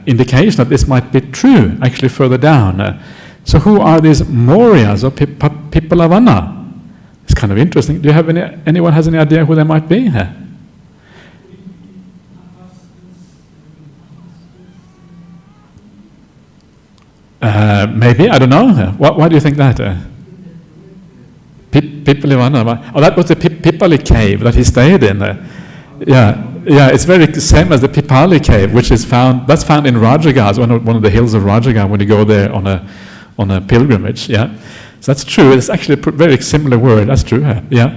indication that this might be true, actually further down. So who are these Mauryas or Pipalavana? It's kind of interesting. Do you have anyone has any idea who they might be? Maybe, I don't know. Why do you think that? Pipalavana. Oh, that was the Pipali cave that he stayed in. Yeah, it's very same as the Pipali cave, which is found in Rajagas, one of the hills of Rajaga, when you go there on a pilgrimage. Yeah, so that's true. It's actually a very similar word. That's true. Yeah,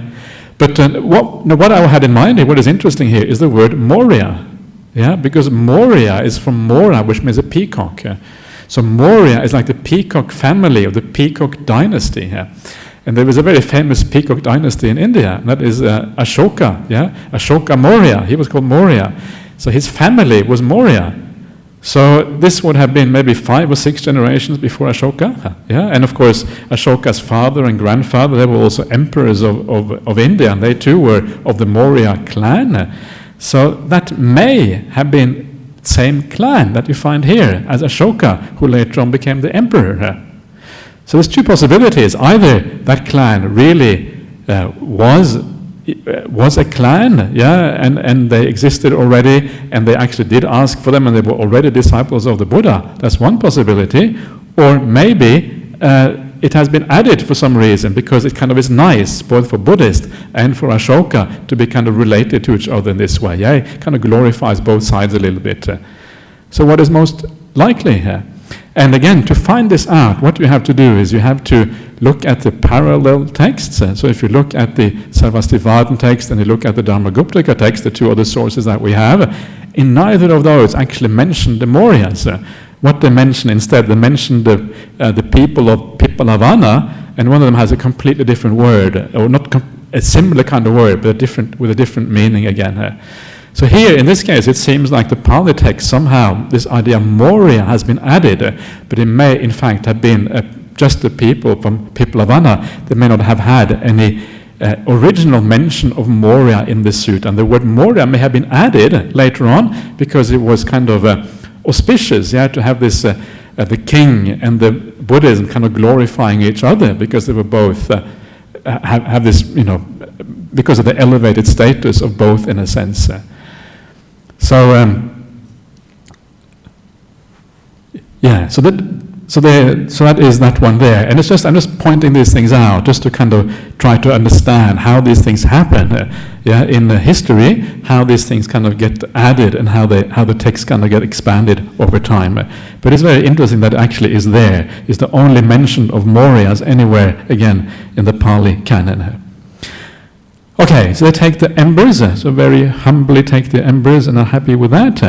but what I had in mind here, what is interesting here, is the word Maurya. Yeah, because Maurya is from Mora, which means a peacock. So Maurya is like the peacock family, or the peacock dynasty here. And there was a very famous peacock dynasty in India, and that is Ashoka, Ashoka Maurya. He was called Maurya. So his family was Maurya. So this would have been maybe 5 or 6 generations before Ashoka. And of course, Ashoka's father and grandfather, they were also emperors of India, and they too were of the Maurya clan. So that may have been same clan that you find here as Ashoka, who later on became the emperor. So there's 2 possibilities. Either that clan really was a clan, and they existed already, and they actually did ask for them, and they were already disciples of the Buddha. That's one possibility. Or maybe it has been added for some reason, because it kind of is nice, both for Buddhists and for Ashoka, to be kind of related to each other in this way. It kind of glorifies both sides a little bit. So what is most likely here? And again, to find this out, what you have to do is you have to look at the parallel texts. So if you look at the Sarvastivadin text and you look at the Dharmaguptaka text, the 2 other sources that we have, in neither of those actually mention the Mauryas. What they mention instead, they mention the people of Pipalavana, and one of them has a completely different word, or not a similar kind of word, but with a different meaning again. So here, in this case, it seems like the Pali text, somehow this idea of Maurya has been added, but it may in fact have been just the people from Pipalavana. They may not have had any original mention of Maurya in this sutta, and the word Maurya may have been added later on because it was kind of auspicious, to have this the king and the Buddhism kind of glorifying each other, because they were both have this, because of the elevated status of both in a sense. So So that is that one there, and I'm just pointing these things out just to kind of try to understand how these things happen, in the history, how these things kind of get added and how the text kind of get expanded over time. But it's very interesting that it actually is there. It's the only mention of Mauryas anywhere again in the Pali canon. Okay, so they take the embers, so very humbly take the embers and are happy with that.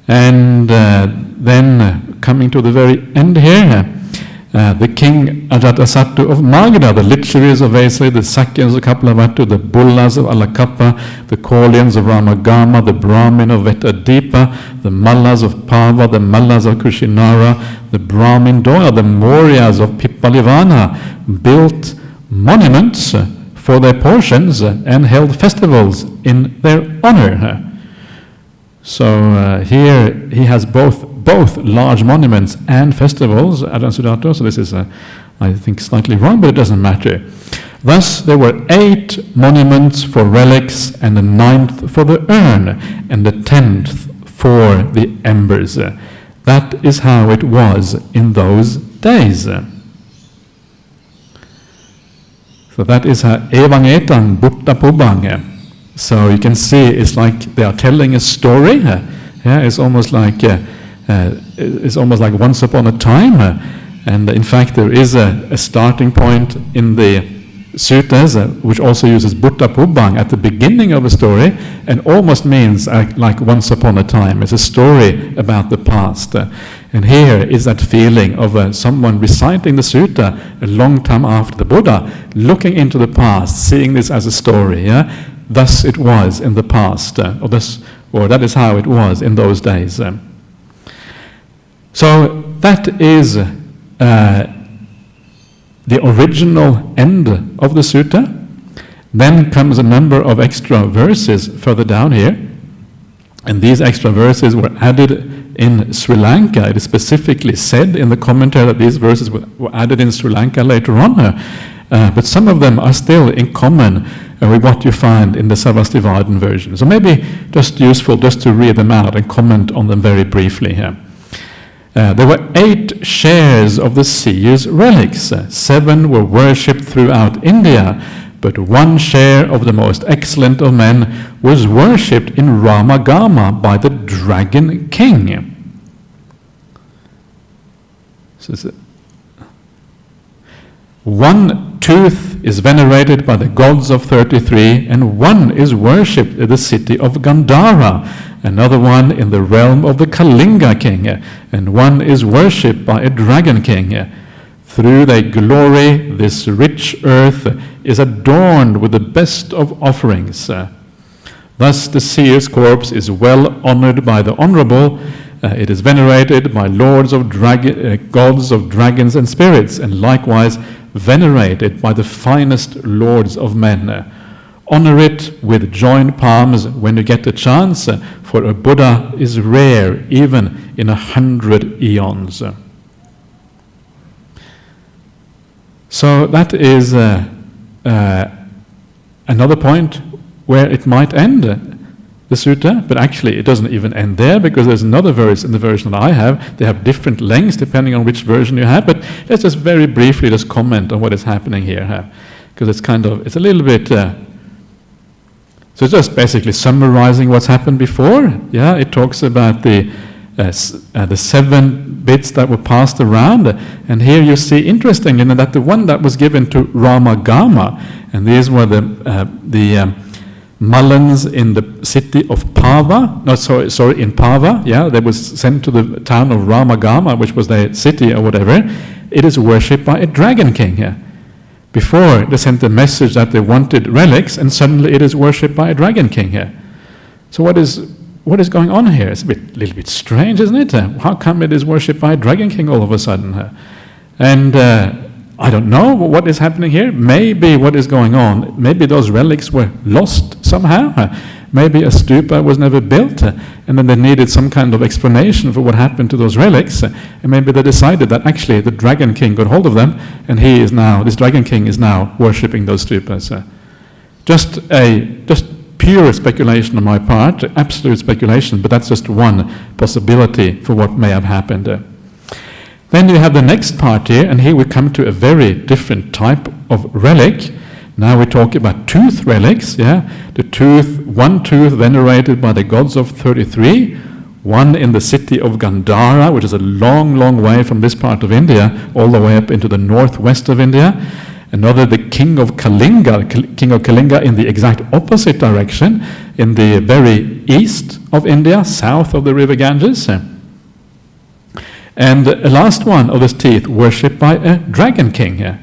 And then coming to the very end here, the king Ajatasattu of Magadha, the Litchavis of Vesali, the Sakyas of Kaplavatu, the Bullas of Alakappa, the Kaulians of Ramagama, the Brahmin of Vetadipa, the Mallas of Pava, the Mallas of Kushinara, the Brahmin Doya, the Mauryas of Pipalivana built monuments for their portions and held festivals in their honor. So here he has both large monuments and festivals, Ajahn Sudatta, so this is, I think, slightly wrong, but it doesn't matter. Thus, there were 8 monuments for relics, and the 9th for the urn, and the 10th for the embers. That is how it was in those days. So that is Evangetang Butta Pubang. So you can see it's like they are telling a story. It's almost like once upon a time. And in fact, there is a starting point in the suttas which also uses Butta Pubang at the beginning of a story, and almost means like once upon a time. It's a story about the past. And here is that feeling of someone reciting the sutta a long time after the Buddha, looking into the past, seeing this as a story. Thus it was in the past, or that is how it was in those days. So that is the original end of the sutta. Then comes a number of extra verses further down here, and these extra verses were added in Sri Lanka. It is specifically said in the commentary that these verses were added in Sri Lanka later on, but some of them are still in common with what you find in the Sarvastivadin version. So maybe just useful just to read them out and comment on them very briefly here. There were 8 shares of the seer's relics. 7 were worshipped throughout India, but 1 share of the most excellent of men was worshipped in Ramagama by the Dragon King. So 1 tooth is venerated by the gods of 33, and 1 is worshipped in the city of Gandhara, another one in the realm of the Kalinga king, and 1 is worshipped by a dragon king. Through their glory, this rich earth is adorned with the best of offerings. Thus the seer's corpse is well honored by the honorable. It is venerated by gods of dragons and spirits, and likewise venerated by the finest lords of men. Honor it with joined palms when you get a chance, for a Buddha is rare even in 100 eons. So that is another point where it might end, the sutta, but actually it doesn't even end there, because there's another verse in the version that I have. They have different lengths depending on which version you have, but let's just very briefly just comment on what is happening here, because it's a little bit, so it's just basically summarizing what's happened before. It talks about the 7 bits that were passed around, and here you see, interestingly, that the one that was given to Ramagama, and these were the Mullans in the city of Pava, in Pava, they was sent to the town of Ramagama, which was their city or whatever. It is worshipped by a dragon king here. Before, they sent a message that they wanted relics, and suddenly it is worshipped by a dragon king here. So what is going on here? It's a little bit strange, isn't it? How come it is worshipped by a dragon king all of a sudden? And I don't know what is happening here. Maybe what is going on, maybe those relics were lost somehow. Maybe a stupa was never built, and then they needed some kind of explanation for what happened to those relics. And maybe they decided that actually the Dragon King got hold of them, and this Dragon King is now worshipping those stupas. Just pure speculation on my part, absolute speculation, but that's just one possibility for what may have happened. Then you have the next part here, and here we come to a very different type of relic. Now we talk about tooth relics, yeah? The tooth, one tooth venerated by the gods of 33, one in the city of Gandhara, which is a long, long way from this part of India, all the way up into the northwest of India. Another, the king of Kalinga in the exact opposite direction, in the very east of India, south of the river Ganges. And the last one of his teeth worshipped by a dragon king here.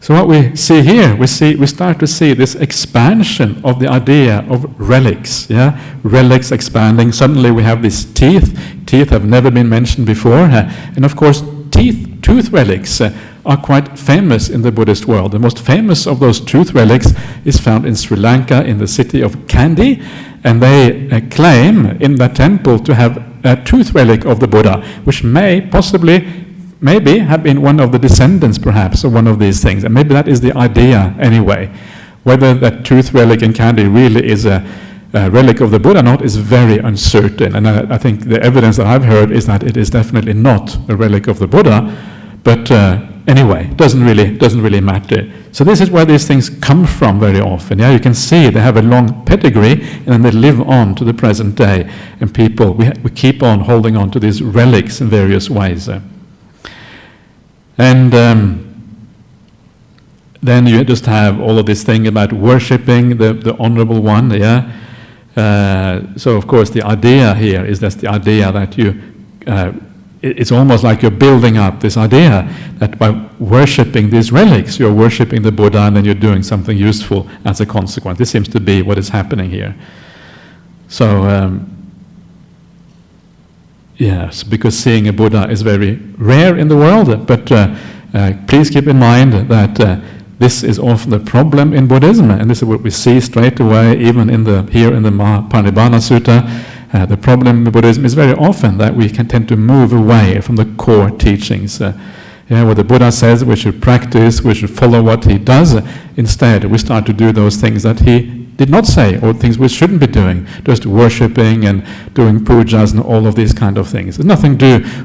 So what we see here, we start to see this expansion of the idea of relics, yeah? Relics expanding. Suddenly we have these teeth. Teeth have never been mentioned before. And of course, tooth relics are quite famous in the Buddhist world. The most famous of those tooth relics is found in Sri Lanka in the city of Kandy. And they claim in that temple to have a tooth relic of the Buddha, which maybe have been one of the descendants perhaps of one of these things. And maybe that is the idea anyway. Whether that tooth relic in Kandy really is a relic of the Buddha or not is very uncertain. And I think the evidence that I've heard is that it is definitely not a relic of the Buddha. But anyway, doesn't really matter. So this is where these things come from very often. Yeah, you can see they have a long pedigree, and then they live on to the present day. And people, we keep on holding on to these relics in various ways. And then you just have all of this thing about worshipping the Honorable One. Yeah. So of course the idea here is that's the idea that you. It's almost like you're building up this idea that by worshipping these relics, you're worshipping the Buddha, and then you're doing something useful as a consequence. This seems to be what is happening here. So, yes, because seeing a Buddha is very rare in the world, but please keep in mind that this is often the problem in Buddhism, and this is what we see straight away, even here in the Mahaparinibbana Sutta. The problem in Buddhism is very often that we can tend to move away from the core teachings. What the Buddha says we should practice, we should follow what he does. Instead, we start to do those things that he did not say, or things we shouldn't be doing, just worshipping and doing pujas and all of these kind of things. There's nothing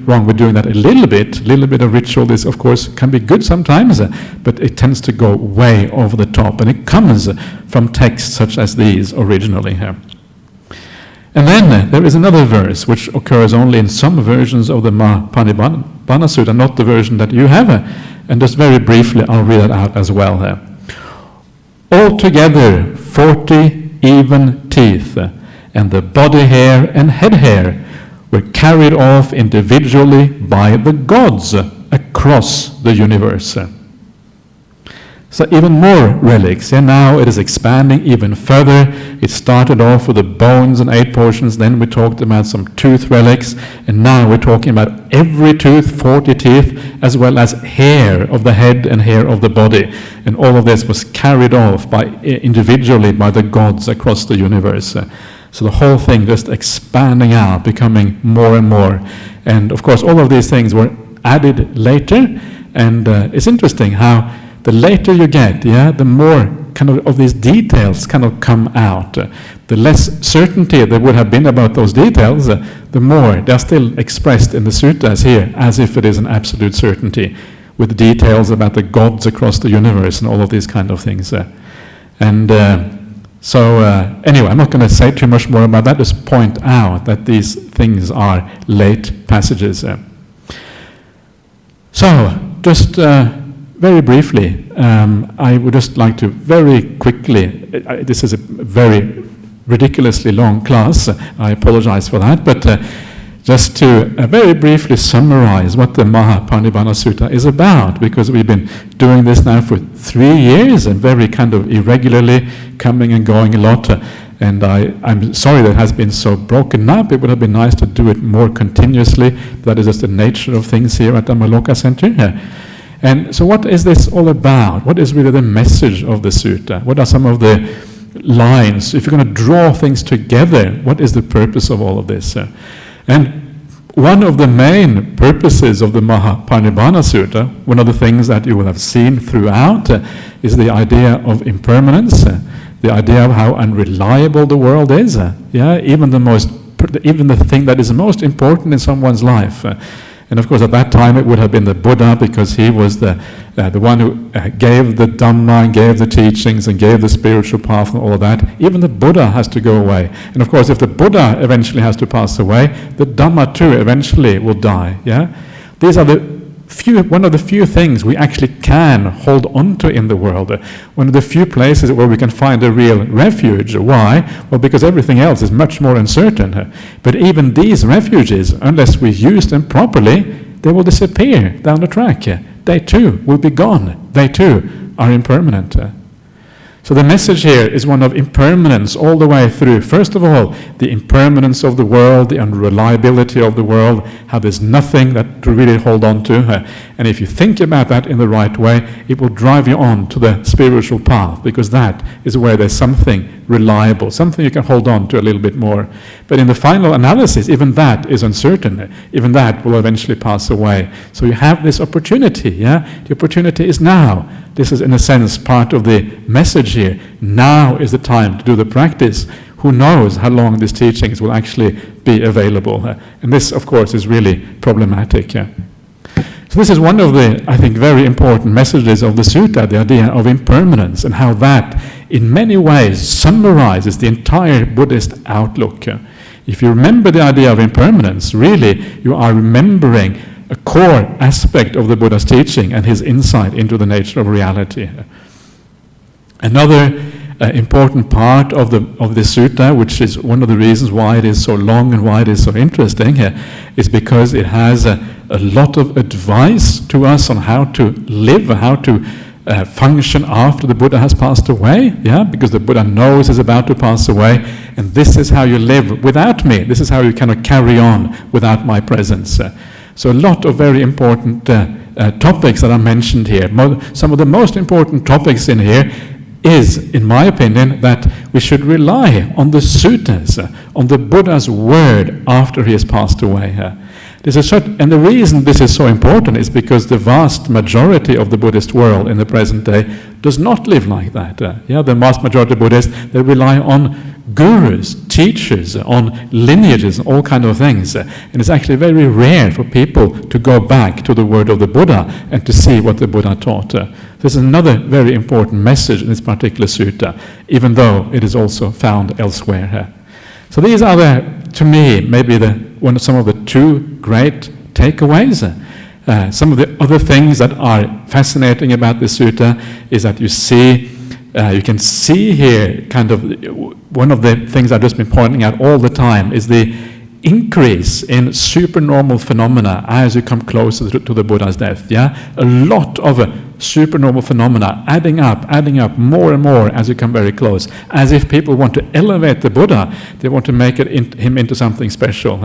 wrong with doing that a little bit. A little bit of ritual is, of course, can be good sometimes, but it tends to go way over the top, and it comes from texts such as these originally here. And then there is another verse which occurs only in some versions of the Mahaparinibbana Sutta, not the version that you have. And just very briefly, I'll read it out as well here. Altogether 40 even teeth, and the body hair and head hair were carried off individually by the gods across the universe. So even more relics, and now it is expanding even further. It started off with the bones and 8 portions, then we talked about some tooth relics, and now we're talking about every tooth, 40 teeth, as well as hair of the head and hair of the body. And all of this was carried off individually by the gods across the universe. So the whole thing just expanding out, becoming more and more. And of course all of these things were added later, and it's interesting how the later you get, the more kind of these details kind of come out. The less certainty there would have been about those details, the more they're still expressed in the suttas here as if it is an absolute certainty, with details about the gods across the universe and all of these kind of things. So anyway, I'm not going to say too much more about that, just point out that these things are late passages. So, just very briefly, I would just like to very quickly, this is a very ridiculously long class, I apologize for that, but just to very briefly summarize what the Mahaparinibbana Sutta is about, because we've been doing this now for 3 years and very kind of irregularly, coming and going a lot, and I'm sorry that it has been so broken up. It would have been nice to do it more continuously. That is just the nature of things here at Dhammaloka Center. And so what is this all about? What is really the message of the sutta? What are some of the lines? If you're going to draw things together, what is the purpose of all of this? And one of the main purposes of the Mahaparinibbana Sutta, one of the things that you will have seen throughout, is the idea of impermanence, the idea of how unreliable the world is. Even the thing that is most important in someone's life. And of course, at that time, it would have been the Buddha, because he was the one who gave the Dhamma and gave the teachings and gave the spiritual path and all of that. Even the Buddha has to go away. And of course, if the Buddha eventually has to pass away, the Dhamma too eventually will die. Yeah, these are one of the few things we actually can hold on to in the world. One of the few places where we can find a real refuge. Why? Well, because everything else is much more uncertain. But even these refuges, unless we use them properly, they will disappear down the track. They too will be gone. They too are impermanent. So the message here is one of impermanence all the way through. First of all, the impermanence of the world, the unreliability of the world, how there's nothing that to really hold on to. And if you think about that in the right way, it will drive you on to the spiritual path, because that is where there's something reliable, something you can hold on to a little bit more. But in the final analysis, even that is uncertain. Even that will eventually pass away. So you have this opportunity, The opportunity is now. This is, in a sense, part of the message here. Now is the time to do the practice. Who knows how long these teachings will actually be available? And this, of course, is really problematic. So this is one of the, I think, very important messages of the sutta, the idea of impermanence, and how that, in many ways, summarizes the entire Buddhist outlook. If you remember the idea of impermanence, really, you are remembering a core aspect of the Buddha's teaching and his insight into the nature of reality. Another important part of this sutta, which is one of the reasons why it is so long and why it is so interesting, is because it has a lot of advice to us on how to live, how to function after the Buddha has passed away, because the Buddha knows he's about to pass away, and this is how you live without me. This is how you cannot carry on without my presence. So a lot of very important topics that are mentioned here. Some of the most important topics in here is, in my opinion, that we should rely on the suttas, on the Buddha's word after he has passed away. And the reason this is so important is because the vast majority of the Buddhist world in the present day does not live like that. The vast majority of Buddhists, they rely on gurus, teachers, on lineages, and all kinds of things. And it's actually very rare for people to go back to the word of the Buddha and to see what the Buddha taught. This is another very important message in this particular sutta, even though it is also found elsewhere. So these are, to me, maybe some of the two great takeaways. Some of the other things that are fascinating about this sutta is that you can see here, kind of, one of the things I've just been pointing out all the time is the increase in supernormal phenomena as you come closer to the Buddha's death. A lot of supernormal phenomena adding up more and more as you come very close, as if people want to elevate the Buddha. They want to make him into something special.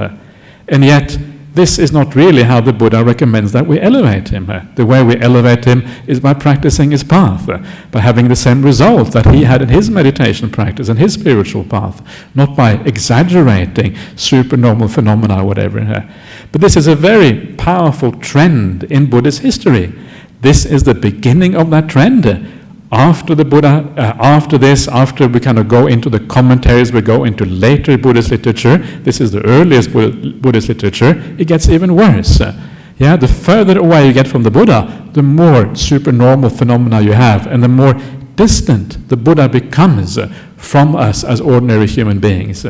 And yet, this is not really how the Buddha recommends that we elevate him. The way we elevate him is by practicing his path, by having the same results that he had in his meditation practice and his spiritual path, not by exaggerating supernormal phenomena or whatever. But this is a very powerful trend in Buddhist history. This is the beginning of that trend. After the Buddha, after we kind of go into the commentaries, we go into later Buddhist literature, this is the earliest Buddhist literature, it gets even worse. The further away you get from the Buddha, the more supernormal phenomena you have, and the more distant the Buddha becomes from us as ordinary human beings.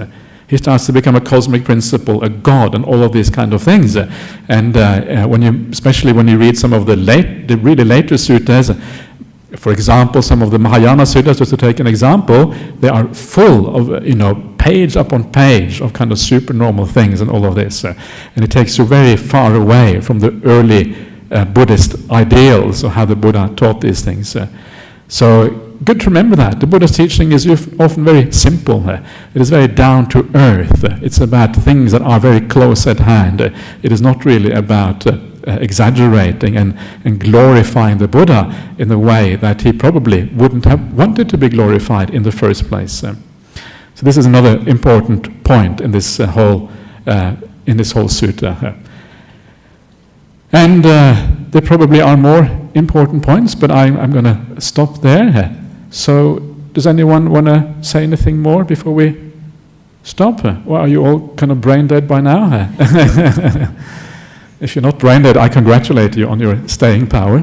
He starts to become a cosmic principle, a god, and all of these kind of things. And especially when you read some of the really later suttas, for example, some of the Mahayana suttas, just to take an example, they are full of, page upon page of kind of supernormal things and all of this. And it takes you very far away from the early Buddhist ideals of how the Buddha taught these things. So good to remember that. The Buddha's teaching is often very simple. It is very down to earth. It's about things that are very close at hand. It is not really about exaggerating and glorifying the Buddha in the way that he probably wouldn't have wanted to be glorified in the first place. So this is another important point in this whole sutta. And there probably are more important points, but I'm going to stop there. So does anyone want to say anything more before we stop? Or are you all kind of brain dead by now? If you're not brain dead, I congratulate you on your staying power.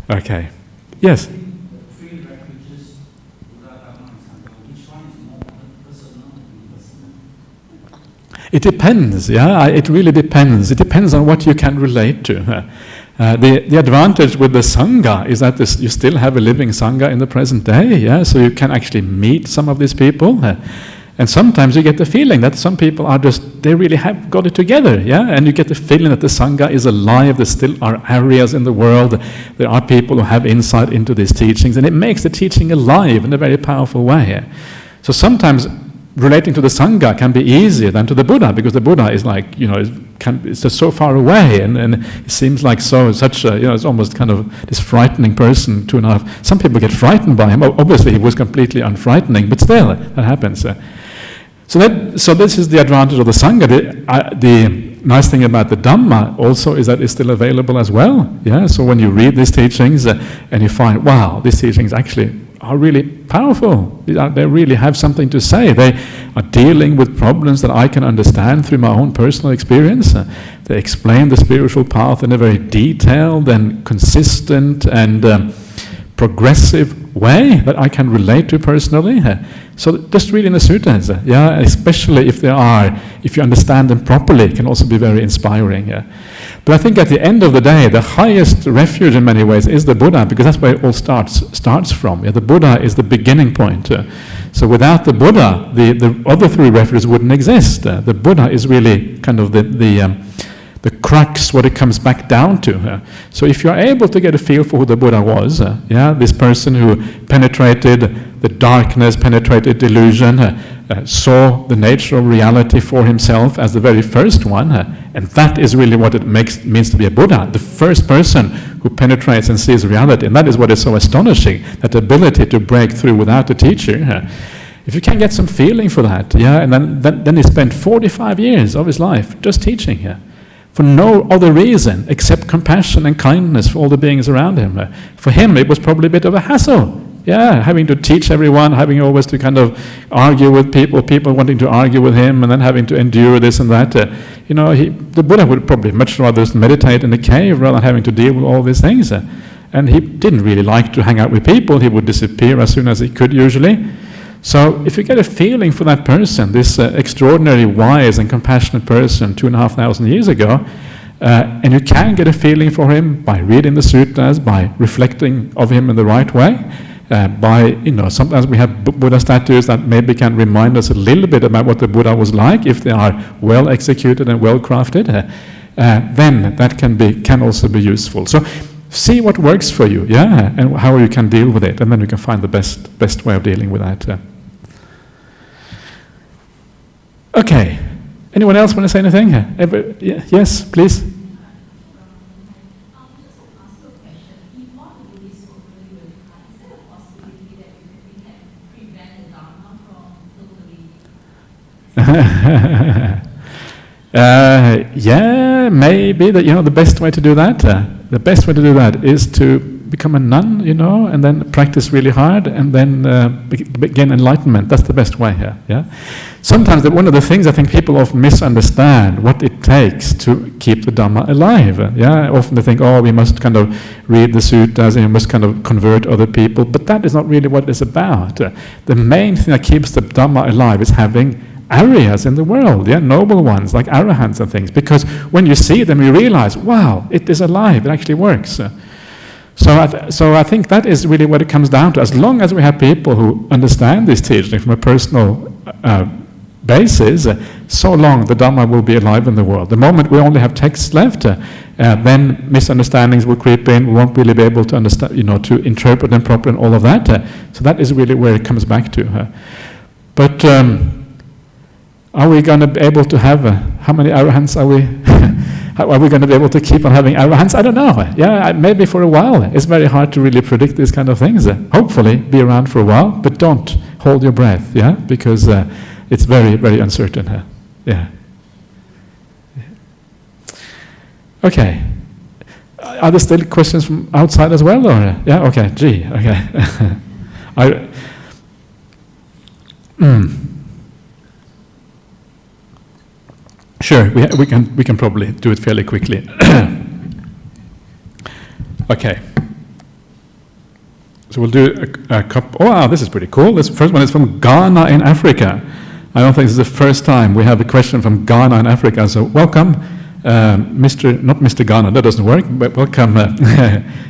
Okay. Yes? Three refuges, Buddha, Dhamma, and Sangha, which one is more personal and impersonal? It depends, yeah. It really depends. It depends on what you can relate to. The advantage with the Sangha is that you still have a living Sangha in the present day, yeah. So you can actually meet some of these people. And sometimes you get the feeling that some people are they really have got it together, yeah? And you get the feeling that the Sangha is alive, there still are areas in the world, there are people who have insight into these teachings, and it makes the teaching alive in a very powerful way. So sometimes relating to the Sangha can be easier than to the Buddha, because the Buddha is like, it's just so far away, and it seems like such a, it's almost kind of this frightening person, 2.5. Some people get frightened by him. Obviously he was completely unfrightening, but still, that happens. So this is the advantage of the Sangha. The nice thing about the Dhamma also is that it's still available as well. Yeah. So when you read these teachings and you find, wow, these teachings actually are really powerful. They really have something to say. They are dealing with problems that I can understand through my own personal experience. They explain the spiritual path in a very detailed and consistent and progressive way that I can relate to personally. So just reading the sutras, yeah, especially if you understand them properly, it can also be very inspiring. Yeah. But I think at the end of the day, the highest refuge in many ways is the Buddha, because that's where it all starts from. Yeah, the Buddha is the beginning point. So without the Buddha, the other three refuges wouldn't exist. The Buddha is really kind of the crux, what it comes back down to. So if you're able to get a feel for who the Buddha was, this person who penetrated the darkness, penetrated delusion, saw the nature of reality for himself as the very first one, and that is really what it means to be a Buddha, the first person who penetrates and sees reality. And that is what is so astonishing, that ability to break through without a teacher. If you can get some feeling for that, and then he spent 45 years of his life just teaching, for no other reason except compassion and kindness for all the beings around him. For him, it was probably a bit of a hassle. Yeah, having to teach everyone, having always to kind of argue with people wanting to argue with him, and then having to endure this and that. The Buddha would probably much rather just meditate in a cave rather than having to deal with all these things. And he didn't really like to hang out with people. He would disappear as soon as he could, usually. So if you get a feeling for that person, this extraordinary wise and compassionate person 2,500 years ago, and you can get a feeling for him by reading the sutras, by reflecting of him in the right way, sometimes we have Buddha statues that maybe can remind us a little bit about what the Buddha was like, if they are well executed and well crafted, then that can also be useful. So see what works for you, and how you can deal with it, and then you can find the best way of dealing with that. Okay. Anyone else want to say anything? Yes, please. Maybe that the best way to do that. The best way to do that is to become a nun, and then practice really hard, and then gain enlightenment. That's the best way here. Yeah. Sometimes one of the things I think people often misunderstand what it takes to keep the Dhamma alive. Yeah. Often they think, we must kind of read the sutras and we must kind of convert other people, but that is not really what it's about. The main thing that keeps the Dhamma alive is having areas in the world, noble ones like arahants and things, because when you see them you realize, wow, it is alive, it actually works. So I think that is really what it comes down to. As long as we have people who understand this teaching from a personal basis, so long the Dhamma will be alive in the world. The moment we only have texts left, then misunderstandings will creep in. We won't really be able to understand, to interpret them properly and all of that. So that is really where it comes back to. But are we going to be able to have, how many arahants are we? Are we going to be able to keep on having arahants? I don't know. Maybe for a while. It's very hard to really predict these kind of things. Hopefully be around for a while, but don't hold your breath, because it's very, very uncertain. Okay. Are there still questions from outside as well? Or okay, gee, okay. Sure, we can probably do it fairly quickly. Okay. So we'll do a couple. Oh, wow, this is pretty cool. This first one is from Ghana in Africa. I don't think this is the first time we have a question from Ghana in Africa. So welcome, not Mr. Ghana, that doesn't work, but welcome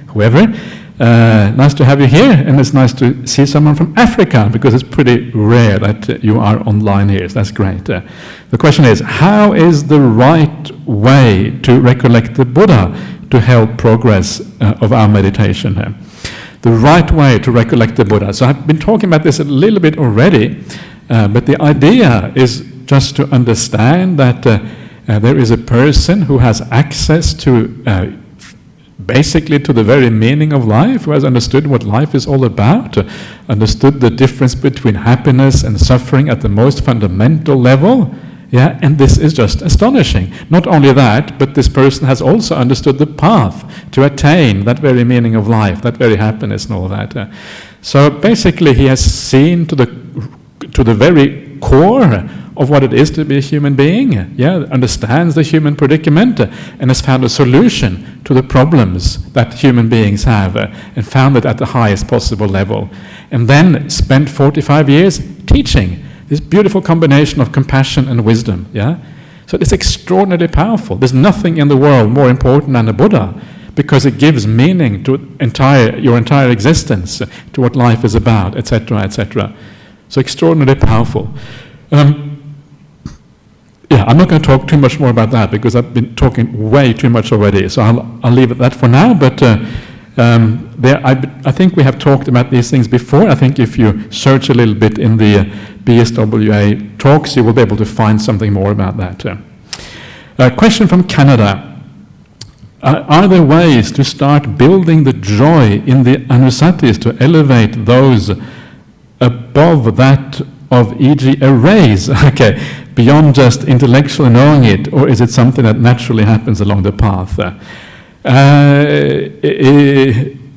whoever. Nice to have you here, and it's nice to see someone from Africa, because it's pretty rare that you are online here, so that's great. The question is, how is the right way to recollect the Buddha to help progress of our meditation? The right way to recollect the Buddha. So I've been talking about this a little bit already, but the idea is just to understand that there is a person who has access to basically to the very meaning of life, who has understood what life is all about, understood the difference between happiness and suffering at the most fundamental level. Yeah, and this is just astonishing. Not only that, but this person has also understood the path to attain that very meaning of life, that very happiness and all that. So basically he has seen to the very core of what it is to be a human being, understands the human predicament, and has found a solution to the problems that human beings have, and found it at the highest possible level. And then spent 45 years teaching this beautiful combination of compassion and wisdom, So it's extraordinarily powerful. There's nothing in the world more important than the Buddha, because it gives meaning to your entire existence, to what life is about, etc., etc. So extraordinarily powerful. I'm not going to talk too much more about that, because I've been talking way too much already. So I'll leave it that for now. But I think we have talked about these things before. I think if you search a little bit in the BSWA talks, you will be able to find something more about that. A question from Canada. Are there ways to start building the joy in the anusatis to elevate those above that of, e.g., a raise, beyond just intellectually knowing it, or is it something that naturally happens along the path?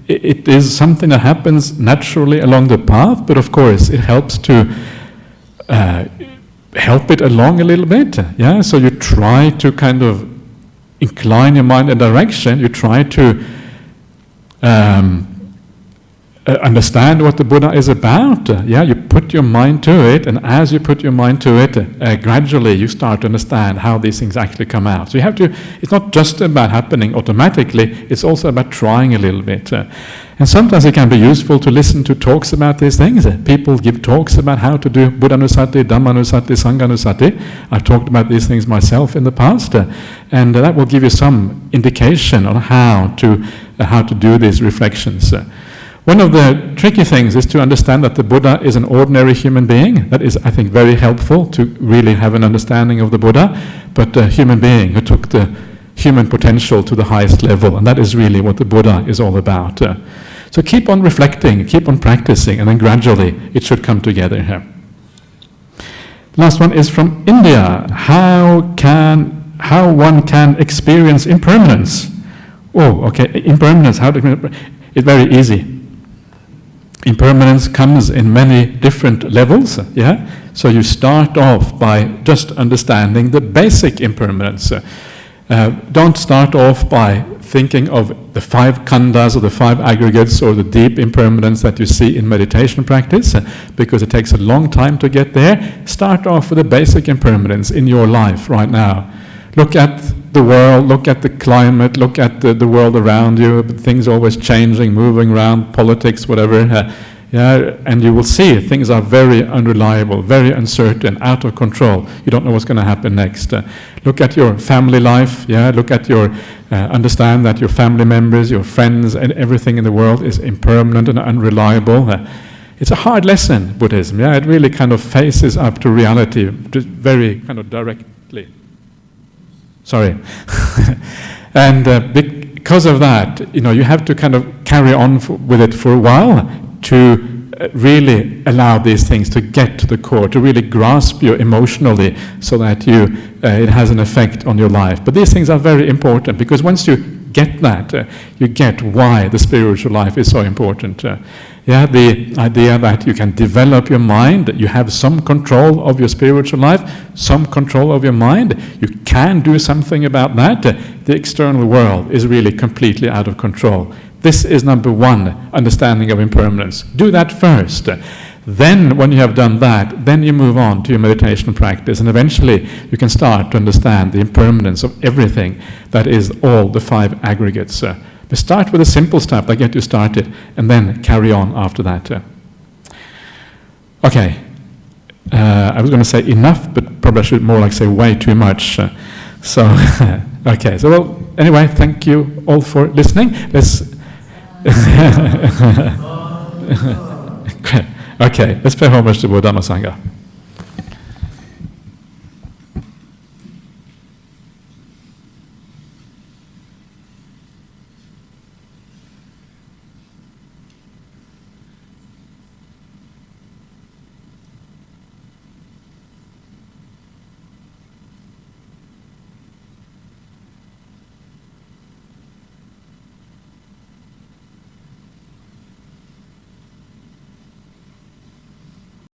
It is something that happens naturally along the path, but of course it helps to help it along a little bit. So you try to kind of incline your mind in a direction. You try to understand what the Buddha is about. You put your mind to it, and as you put your mind to it, gradually you start to understand how these things actually come out. So you have to, it's not just about happening automatically, it's also about trying a little bit. And sometimes it can be useful to listen to talks about these things. People give talks about how to do Buddhanusati, Dhammanusati, Sanghanusati. I've talked about these things myself in the past, and that will give you some indication on how to do these reflections. One of the tricky things is to understand that the Buddha is an ordinary human being. That is, I think, very helpful to really have an understanding of the Buddha, but a human being who took the human potential to the highest level, and that is really what the Buddha is all about. So keep on reflecting, keep on practicing, and then gradually it should come together here. Last one is from India. How one can experience impermanence? Impermanence, it's very easy. Impermanence comes in many different levels, So you start off by just understanding the basic impermanence. Don't start off by thinking of the 5 khandhas or the 5 aggregates or the deep impermanence that you see in meditation practice, because it takes a long time to get there. Start off with the basic impermanence in your life right now. Look at the world, look at the climate, look at the world around you, things always changing, moving around, politics, whatever. And you will see things are very unreliable, very uncertain, out of control. You don't know what's going to happen next. Look at your family life, look at your, understand that your family members, your friends, and everything in the world is impermanent and unreliable. It's a hard lesson, Buddhism. It really kind of faces up to reality, just very kind of directly. Sorry. And because of that, you have to kind of carry on with it for a while to really allow these things to get to the core, to really grasp you emotionally so that it has an effect on your life. But these things are very important, because once you get that. You get why the spiritual life is so important. The idea that you can develop your mind, you have some control of your spiritual life, some control of your mind, you can do something about that. The external world is really completely out of control. This is number one, understanding of impermanence. Do that first. Then, when you have done that, then you move on to your meditation practice, and eventually you can start to understand the impermanence of everything, that is all the five aggregates. But start with the simple stuff that get you started, and then carry on after that. Okay, I was going to say enough, but probably I should more like say way too much. Okay, so well, anyway, thank you all for listening. Okay, let's pay homage to Buddha Dhamma Sangha.